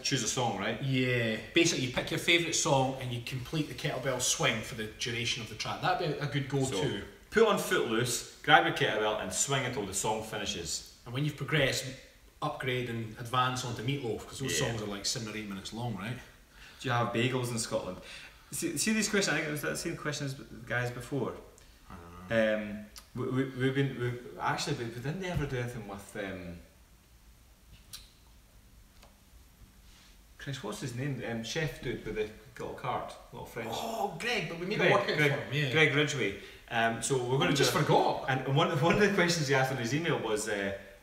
B: choose a song, right?
A: Yeah, basically you pick your favourite song and you complete the kettlebell swing for the duration of the track. That'd be a good go-to.
B: So, put on Footloose, grab your kettlebell and swing until the song finishes.
A: And when you've progressed, upgrade and advance onto Meatloaf, because those songs are like 7 or 8 minutes long, right?
B: Do you have bagels in Scotland? See these questions, I think I've seen questions guys before.
A: I don't know.
B: We didn't ever do anything with Chris, what's his name? Chef dude with the little cart, little French.
A: Oh, Greg, but we made a workout for him, yeah.
B: Greg Ridgway. So we're going to
A: just forgot.
B: And one of the questions he asked in his email was,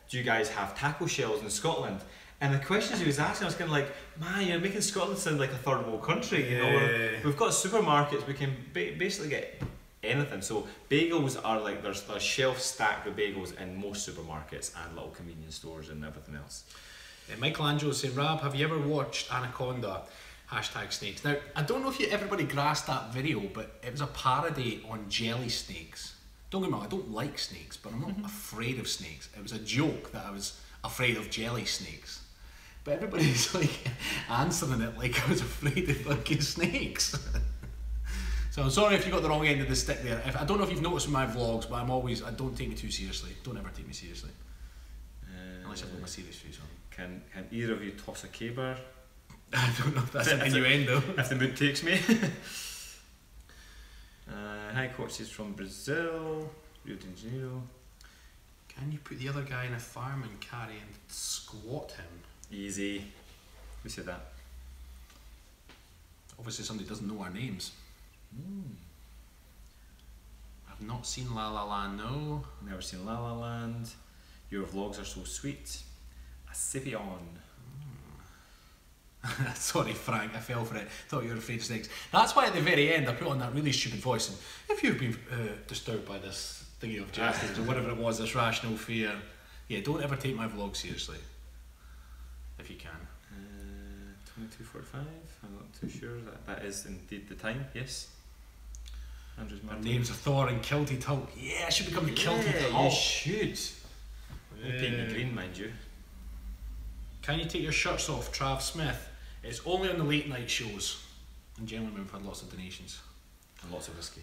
B: do you guys have taco shells in Scotland? And the questions he was asking, I was kind of like, man, you're making Scotland sound like a third world country. You know, we've got supermarkets, we can basically get anything. So bagels are like, there's a shelf stacked with bagels in most supermarkets and little convenience stores and everything else.
A: Michelangelo is saying, Rab, have you ever watched Anaconda? #snakes. Now, I don't know if everybody grasped that video, but it was a parody on jelly snakes. Don't get me wrong, I don't like snakes, but I'm not afraid of snakes. It was a joke that I was afraid of jelly snakes. But everybody's like answering it like I was afraid of fucking snakes. So I'm sorry if you got the wrong end of the stick there. I don't know if you've noticed in my vlogs, but I don't take me too seriously. Don't ever take me seriously. Unless I've got my serious face on.
B: Can either of you toss a caber?
A: I don't know if that's an innuendo.
B: If the mood takes me. Hi, coach is from Brazil, Rio de Janeiro.
A: Can you put the other guy in a fireman carry and squat him?
B: Easy. Who said that?
A: Obviously somebody doesn't know our names. I've not seen La La Land, no.
B: Never seen La La Land. Your vlogs are so sweet. A sippy on.
A: Sorry, Frank, I fell for it. Thought you were afraid of snakes. That's why at the very end I put on that really stupid voice. And if you've been disturbed by this thingy of justice or whatever it was, this rational fear, yeah, don't ever take my vlog seriously. If you can.
B: 22:45. I'm not too sure. That is indeed the time. Yes. Andrew's
A: Our names are Thor and Kilted Hulk. Yeah, I should become the Kilted Hulk.
B: You should. Paint me green, mind you.
A: Can you take your shirts off, Trav Smith? It's only on the late night shows. And generally we've had lots of donations.
B: And lots of whiskey.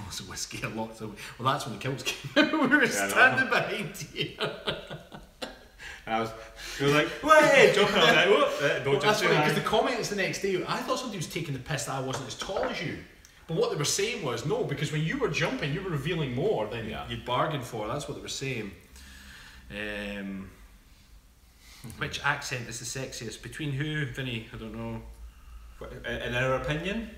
A: Lots of whiskey and lots of... Well, that's when the kilts came out. We were standing behind you.
B: And we were like, wait, jumping on that. Don't
A: That's funny, because the comments the next day, I thought somebody was taking the piss that I wasn't as tall as you. But what they were saying was, no, because when you were jumping, you were revealing more than you'd bargained for. That's what they were saying. Which accent is the sexiest? Between who, Vinny? I don't know.
B: In our opinion?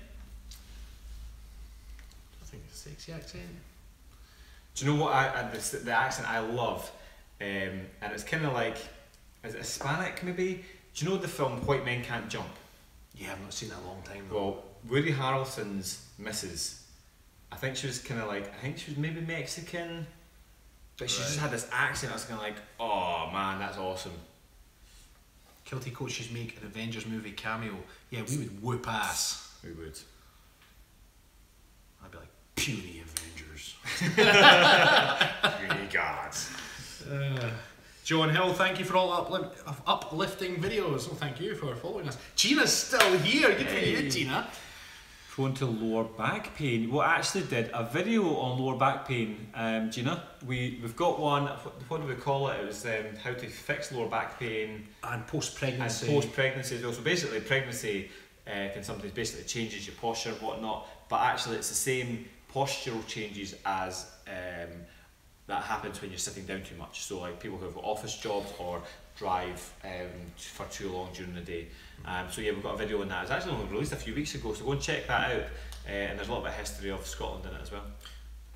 A: I think it's a sexy accent.
B: Do you know what the accent I love? And it's kind of like, is it Hispanic maybe? Do you know the film White Men Can't Jump?
A: Yeah, I've not seen that in a long time though.
B: Well, Woody Harrelson's missus, I think she was kind of like, I think she was maybe Mexican, but she just had this accent. I was kind of like, oh man, that's awesome.
A: Kilty coaches make an Avengers movie cameo. Yeah, we would whoop ass.
B: We would.
A: I'd be like, puny Avengers.
B: Puny gods.
A: John Hill, thank you for all uplifting videos. Well, thank you for following us. Gina's still here. Good for you, Gina.
B: Prone to lower back pain. We actually did a video on lower back pain, Gina. We've got one. What do we call it? It was how to fix lower back pain
A: and post-pregnancy.
B: And post-pregnancy as well. So basically, pregnancy can sometimes basically changes your posture and whatnot. But actually, it's the same postural changes as that happens when you're sitting down too much. So like people who have office jobs or drive for too long during the day. So yeah, we've got a video on that. It's actually only released a few weeks ago, so go and check that out. And there's a little bit of history of Scotland in it as well.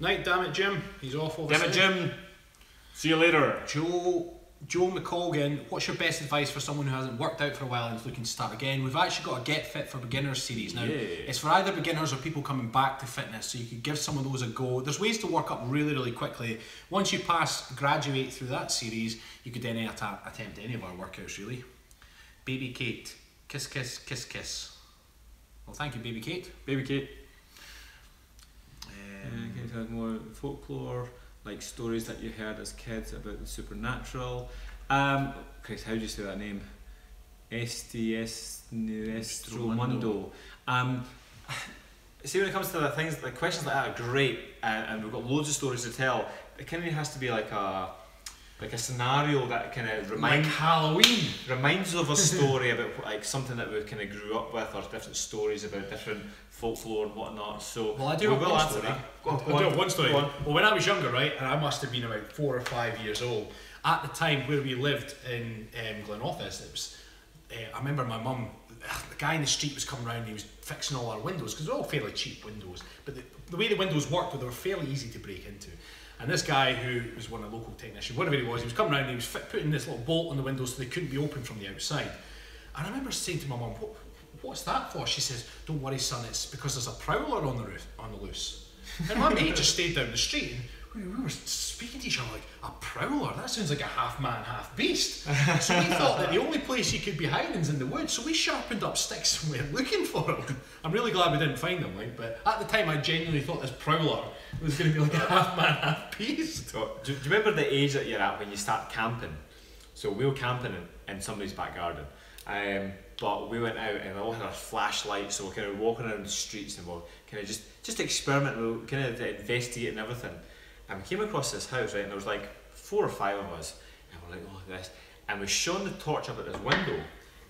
A: Night, damn it, Jim. He's awful.
B: Damn it, Jim. See you later.
A: Joe McColgan, what's your best advice for someone who hasn't worked out for a while and is looking to start again? We've actually got a Get Fit for Beginners series now. It's for either beginners or people coming back to fitness, so you could give some of those a go. There's ways to work up really, really quickly. Once you graduate through that series, you could then attempt any of our workouts, really. Baby Kate, kiss, kiss, kiss, kiss. Well, thank you, Baby Kate.
B: Baby Kate. Can you tell more folklore? Like stories that you heard as kids about the supernatural. Chris, how do you say that name? Nuestro Mundo. See, when it comes to the things, the questions like that are great, and we've got loads of stories to tell. It kind of has to be like a scenario that kind of
A: like Halloween
B: reminds us of a story about like something that we kind of grew up with, or different stories about different folklore and whatnot. So
A: well, I do have one story. I do have one story.
B: Well,
A: when I was younger, right, and I must have been about 4 or 5 years old, at the time where we lived in Glenoffice, it was. I remember my mum, the guy in the street was coming around and he was fixing all our windows, because they're all fairly cheap windows, but the way the windows worked, they were fairly easy to break into. And this guy, who was one of the local technicians, whatever he was coming around and he was putting this little bolt on the windows so they couldn't be opened from the outside. And I remember saying to my mum, what's that for? She says, don't worry son, it's because there's a prowler on the loose. And my mate just stayed down the street and we were speaking to each other like, a prowler? That sounds like a half man, half beast. So we thought that the only place he could be hiding is in the woods, so we sharpened up sticks and went looking for him. I'm really glad we didn't find him, like, but at the time I genuinely thought this prowler was going to be like a half man, half beast.
B: So, do you remember the age that you're at when you start camping? So we were camping in somebody's back garden. But we went out and we all had our flashlights, so we're kind of walking around the streets and we're kind of just experimenting, we were kind of investigating everything. And we came across this house, right, and there was like 4 or 5 of us, and we're like, oh, look at this. And we shone the torch up at this window,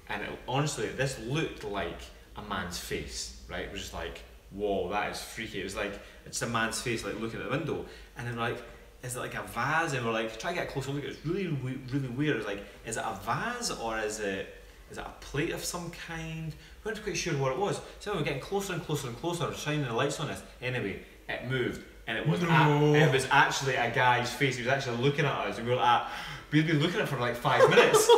B: and honestly, this looked like a man's face, right? It was just like, whoa, that is freaky. It was like, it's a man's face, like looking at the window. And then we're like, is it like a vase? And we're like, try to get a closer look. It's really, really weird. It's like, is it a vase or is it a plate of some kind? We weren't quite sure what it was. So we're getting closer and closer and closer, shining the lights on us. Anyway, it moved. and it was
A: No.
B: it was actually a guy's face. He was actually looking at us, and we were like, we'd been looking at it for like 5 minutes,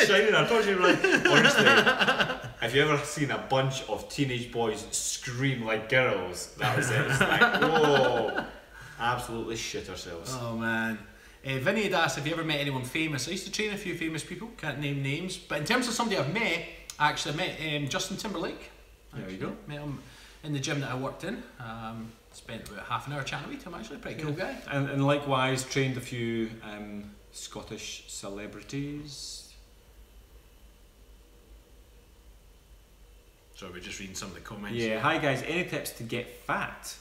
B: shining our torch. We were like, honestly, have you ever seen a bunch of teenage boys scream like girls? That was it. It's like, whoa, absolutely shit ourselves.
A: Oh man. Vinny had asked, have you ever met anyone famous? I used to train a few famous people, can't name names, but in terms of somebody I've met, actually I met Justin Timberlake.
B: There you go.
A: Met him in the gym that I worked in. Spent about half an hour chatting with him, actually, pretty cool guy.
B: And likewise trained a few Scottish celebrities.
A: Sorry, we're just reading some of the comments.
B: Yeah, hi guys, any tips to get fat?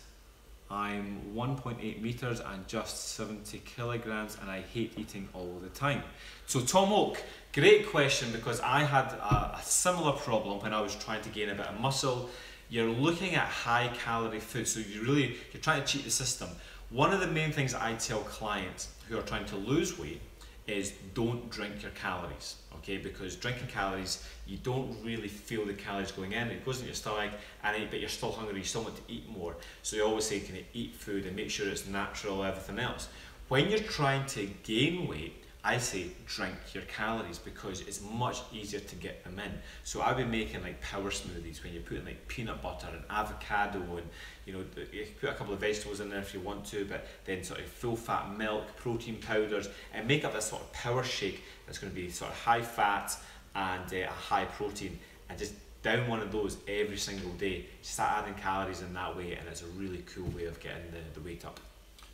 B: I'm 1.8 metres and just 70 kilograms and I hate eating all the time. So Tom Oak, great question, because I had a similar problem when I was trying to gain a bit of muscle. You're looking at high calorie food, so you're trying to cheat the system. One of the main things I tell clients who are trying to lose weight is don't drink your calories, okay? Because drinking calories, you don't really feel the calories going in. It goes in your stomach, but you're still hungry. You still want to eat more. So you always say, can you eat food and make sure it's natural, everything else. When you're trying to gain weight, I say drink your calories, because it's much easier to get them in. So I've been making like power smoothies when you put in like peanut butter and avocado, and you know, you put a couple of vegetables in there if you want to, but then sort of full fat milk, protein powders, and make up this sort of power shake that's going to be sort of high fat and a high protein, and just down one of those every single day. Start adding calories in that way, and it's a really cool way of getting the weight up.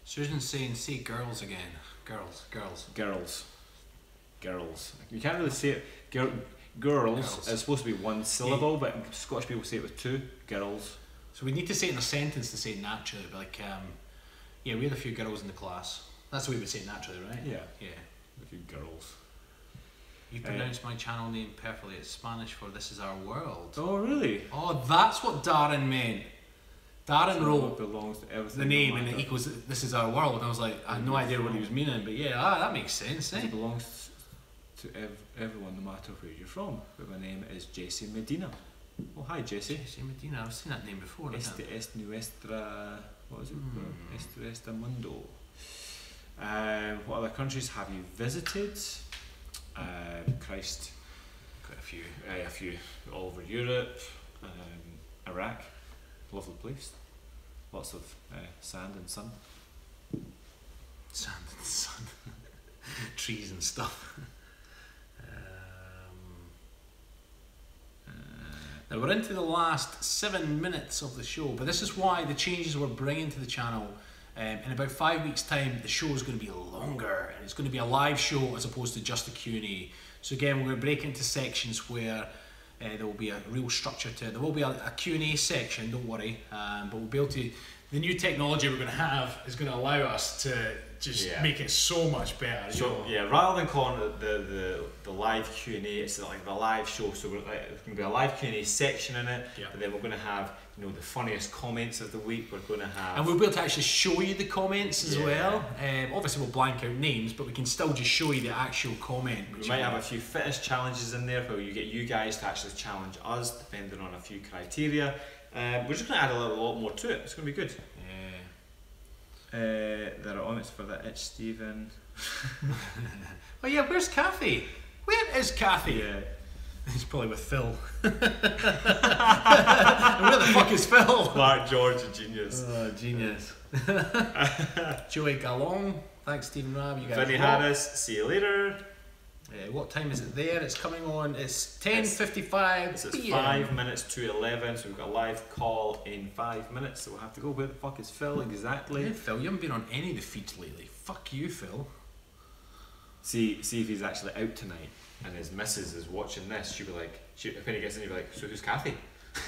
A: Susan's saying, say girls again. Girls.
B: You can't really say it. Girls is supposed to be one syllable, but Scottish people say it with two. Girls.
A: So we need to say it in a sentence to say it naturally, but like, yeah, we had a few girls in the class. That's the way we say it naturally, right?
B: Yeah.
A: Yeah.
B: A few girls.
A: You pronounced my channel name perfectly. It's Spanish for This Is Our World.
B: Oh, really?
A: Oh, that's what Darren meant. Darren wrote
B: belongs to everything,
A: the name and it equals This Is Our World. And I was like, I had no idea what he was meaning, but yeah, that makes sense, eh?
B: It belongs to everyone, no matter where you're from. But my name is Jesse Medina. Oh, hi, Jesse.
A: Jesse Medina, I've seen that name before.
B: Este es nuestra... What is it? Este mundo. What other countries have you visited? Christ.
A: Quite a few.
B: A few. All over Europe. Iraq. Lovely place. Lots of sand and sun.
A: Sand and sun. Trees and stuff. Now we're into the last 7 minutes of the show, but this is why the changes we're bringing to the channel. In about 5 weeks' time, the show is going to be longer, and it's going to be a live show as opposed to just a Q&A. So again, we're going to break into sections where there will be a real structure to it. There will be a Q&A section, don't worry, but we'll be able to... The new technology we're going to have is going to allow us to just make it so much better.
B: So yeah, rather than calling it the live Q&A, it's like the live show. So there's going to be a live Q&A section in it, but then we're going to have, you know, the funniest comments of the week. We're going to have,
A: and we'll be able to actually show you the comments as well. Obviously we'll blank out names, but we can still just show you the actual comment.
B: We might have a few fitness challenges in there where you get you guys to actually challenge us depending on a few criteria. We're just going to add a lot more to it. It's going to be good. There are omics for that itch, Stephen.
A: Oh yeah, where's Kathy? Where is Kathy?
B: Yeah.
A: He's probably with Phil. Where the fuck is Phil?
B: Mark George, a genius.
A: Oh, genius. Joey Gallon. Thanks, Stephen Rabb. You guys.
B: Vinny Harris, see you later.
A: What time is it there? It's coming on. It's 10:55.
B: It's 5 minutes to 11, so we've got a live call in 5 minutes. So we'll have to go. Where the fuck is Phil exactly?
A: Yeah, Phil, you haven't been on any of the feeds lately. Fuck you, Phil.
B: See if he's actually out tonight, and his missus is watching this. She'll be like, when he gets in, he'll be like, so who's Kathy?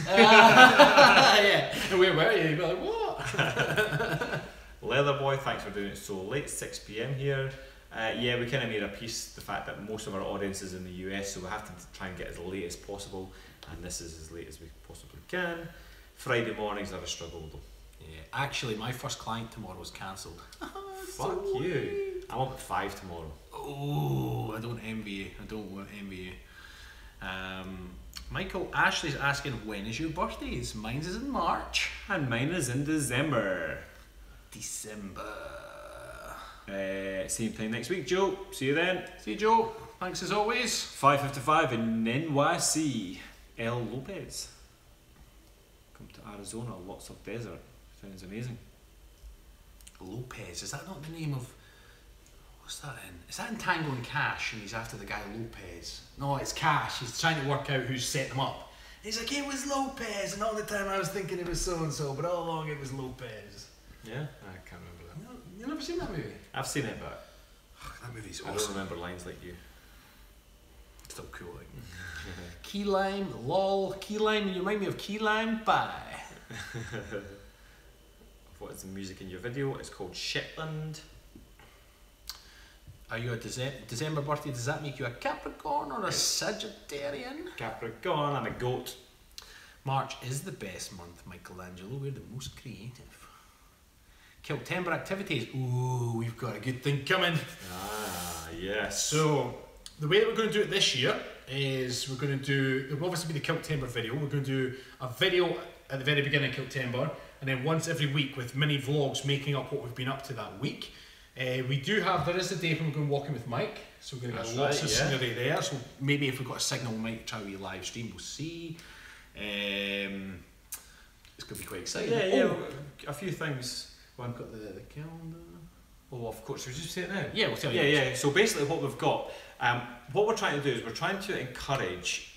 A: Yeah. And where were you? You'll be like, what?
B: Leather Boy, thanks for doing it so late. 6 PM here. Yeah, we kind of made a piece the fact that most of our audience is in the US, so we have to try and get as late as possible, and this is as late as we possibly can. Friday mornings are a struggle though.
A: Yeah, actually, my first client tomorrow is cancelled.
B: Fuck you. I'm up at 5 tomorrow.
A: Oh, I don't envy you. I don't want to envy you. Michael Ashley's asking, when is your birthdays? Mine's is in March.
B: And mine is in December.
A: December.
B: Same time next week, Joe. See you then.
A: See you, Joe. Thanks as always.
B: 5:55 in NYC. El Lopez. Come to Arizona, lots of desert. Sounds amazing.
A: Lopez, is that not the name of... What's that in? Is that in Tango and Cash and he's after the guy Lopez? No, it's Cash. He's trying to work out who's set them up. He's like, it was Lopez, and all the time I was thinking it was so-and-so, but all along it was Lopez.
B: Yeah, I can't remember that.
A: No, you've never seen that movie?
B: I've seen it, but
A: That movie's
B: I
A: awesome.
B: don't remember lines like you.
A: Still cool, like. Key lime, lol, key lime, you remind me of key lime pie.
B: What is the music in your video? It's called Shetland.
A: Are you a December birthday? Does that make you a Capricorn or a Sagittarian?
B: Capricorn, I'm a goat.
A: March is the best month, Michelangelo. We're the most creative. Kiltember activities. Ooh, we've got a good thing coming.
B: Ah, yes.
A: So, the way that we're going to do it this year is we're going to do, there will obviously be the Kiltember video. We're going to do a video at the very beginning of Kiltember, and then once every week with mini vlogs making up what we've been up to that week. We do have, there is a day when we're going walking with Mike, so we're going to get lots of scenery there. So maybe if we've got a signal, we might try a wee live stream, we'll see. It's going to be quite exciting.
B: Yeah, a few things.
A: I've got the calendar.
B: Oh, of course, should we just say it now?
A: Yeah, we'll tell you.
B: Yeah. So basically what we've got, what we're trying to do is we're trying to encourage,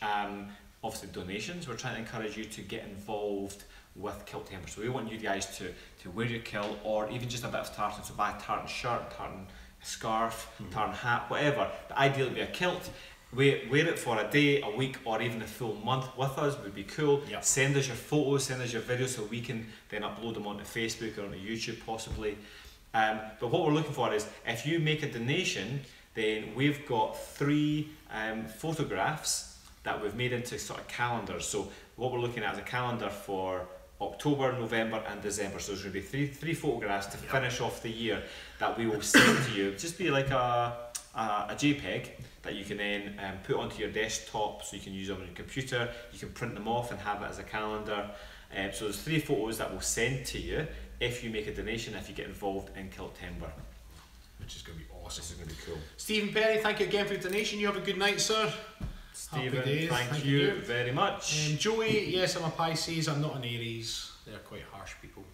B: obviously donations, we're trying to encourage you to get involved with Kiltember. So we want you guys to wear your kilt, or even just a bit of tartan, so buy a tartan shirt, tartan scarf, tartan hat, whatever. But ideally be a kilt. Wear it for a day, a week, or even a full month with us would be cool.
A: Yep.
B: Send us your photos, send us your videos, so we can then upload them onto Facebook or onto YouTube possibly. But what we're looking for is, if you make a donation, then we've got 3 photographs that we've made into sort of calendars. So what we're looking at is a calendar for October, November and December. So there's going to be three photographs to finish off the year that we will send to you. Just be like a JPEG that you can then put onto your desktop, so you can use them on your computer. You can print them off and have it as a calendar. So there's 3 photos that we'll send to you if you make a donation, if you get involved in Kiltember.
A: Which is going to be awesome.
B: This is going to be cool.
A: Stephen Perry, thank you again for the donation. You have a good night, sir.
B: Stephen,
A: days.
B: thank you very much.
A: Joey, yes, I'm a Pisces, I'm not an Aries. They're quite harsh people.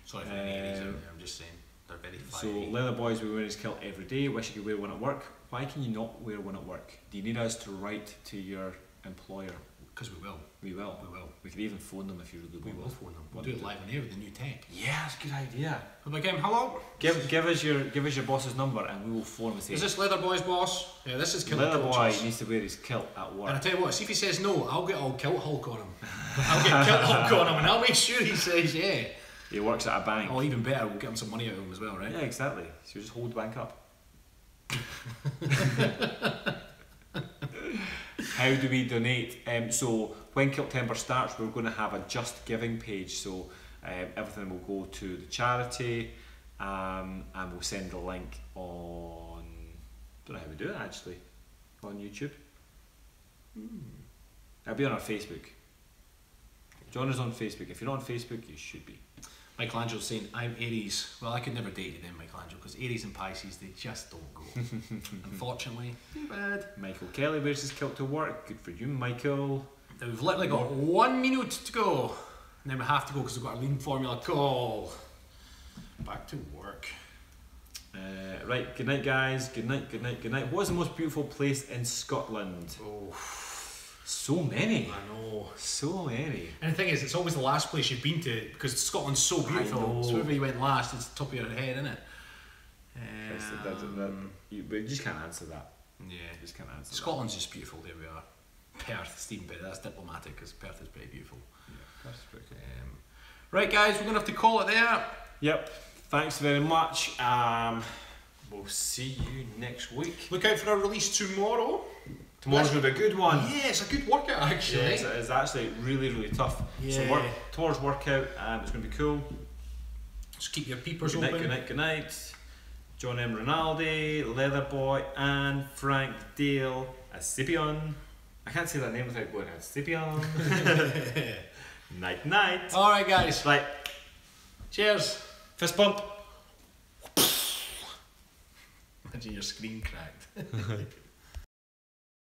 A: Sorry for any Aries out there, I'm just saying. They're very fiery.
B: So, Leather Boys, we wear his kilt every day. Wish you could wear one at work. Why can you not wear one at work? Do you need us to write to your employer?
A: Because we will.
B: We will.
A: We will.
B: We could even phone them if you really want.
A: We will phone them. We'll do it live on air with the new tech.
B: Yeah, that's a good idea.
A: I'm like, hello?
B: Give us your boss's number and we will phone him and say,
A: Is this Leather Boy's boss? Yeah, this is Kilt
B: Leather Boy
A: Cultures.
B: needs to wear his kilt at work.
A: And I tell you what, see if he says no, I'll get all Kilt Hulk on him. I'll get Kilt Hulk on him and I'll make sure he says yeah.
B: He works at a bank.
A: Oh, even better, we'll get him some money out of him as well, right?
B: Yeah, exactly. So you just hold the bank up. How do we donate? So when Kiltember starts, we're going to have a Just Giving page. So everything will go to the charity, and we'll send the link on. Don't know how we do it actually. On YouTube. It'll be on our Facebook. Join us on Facebook. If you're not on Facebook, you should be.
A: Michelangelo's saying, I'm Aries. Well, I could never date you then, Michelangelo, because Aries and Pisces, they just don't go. Unfortunately. Too bad.
B: Michael Kelly wears his kilt to work. Good for you, Michael.
A: Now we've literally got 1 minute to go. And then we have to go because we've got a lean formula call. Back to work.
B: Right, good night guys. Good night, good night, good night. What is the most beautiful place in Scotland?
A: Oh,
B: so many.
A: I know.
B: So many.
A: And the thing is, it's always the last place you've been to because Scotland's so beautiful. So wherever you went last, it's the top of your head, isn't it?
B: You just can't answer that.
A: Yeah,
B: You just can't answer
A: Scotland's just beautiful. There we are. Perth, Stephen Perry. That's diplomatic because Perth is pretty beautiful.
B: that. Yeah, that's pretty cool.
A: Right, guys, we're gonna have to call it there.
B: Yep. Thanks very much. We'll see you next week.
A: Look out for our release tomorrow.
B: Tomorrow's going to be a good one.
A: Yeah, it's a good workout actually.
B: Yeah, it's actually really, really tough.
A: Yeah.
B: So tomorrow's workout, it's going to be cool.
A: Just keep your peepers
B: Good night,
A: open.
B: good night, good night. John M. Rinaldi, Leatherboy, and Frank Dale Ascipion. I can't say that name without going Ascipion. Night, night.
A: All right, guys.
B: Right.
A: Cheers.
B: Fist bump.
A: Imagine your screen cracked.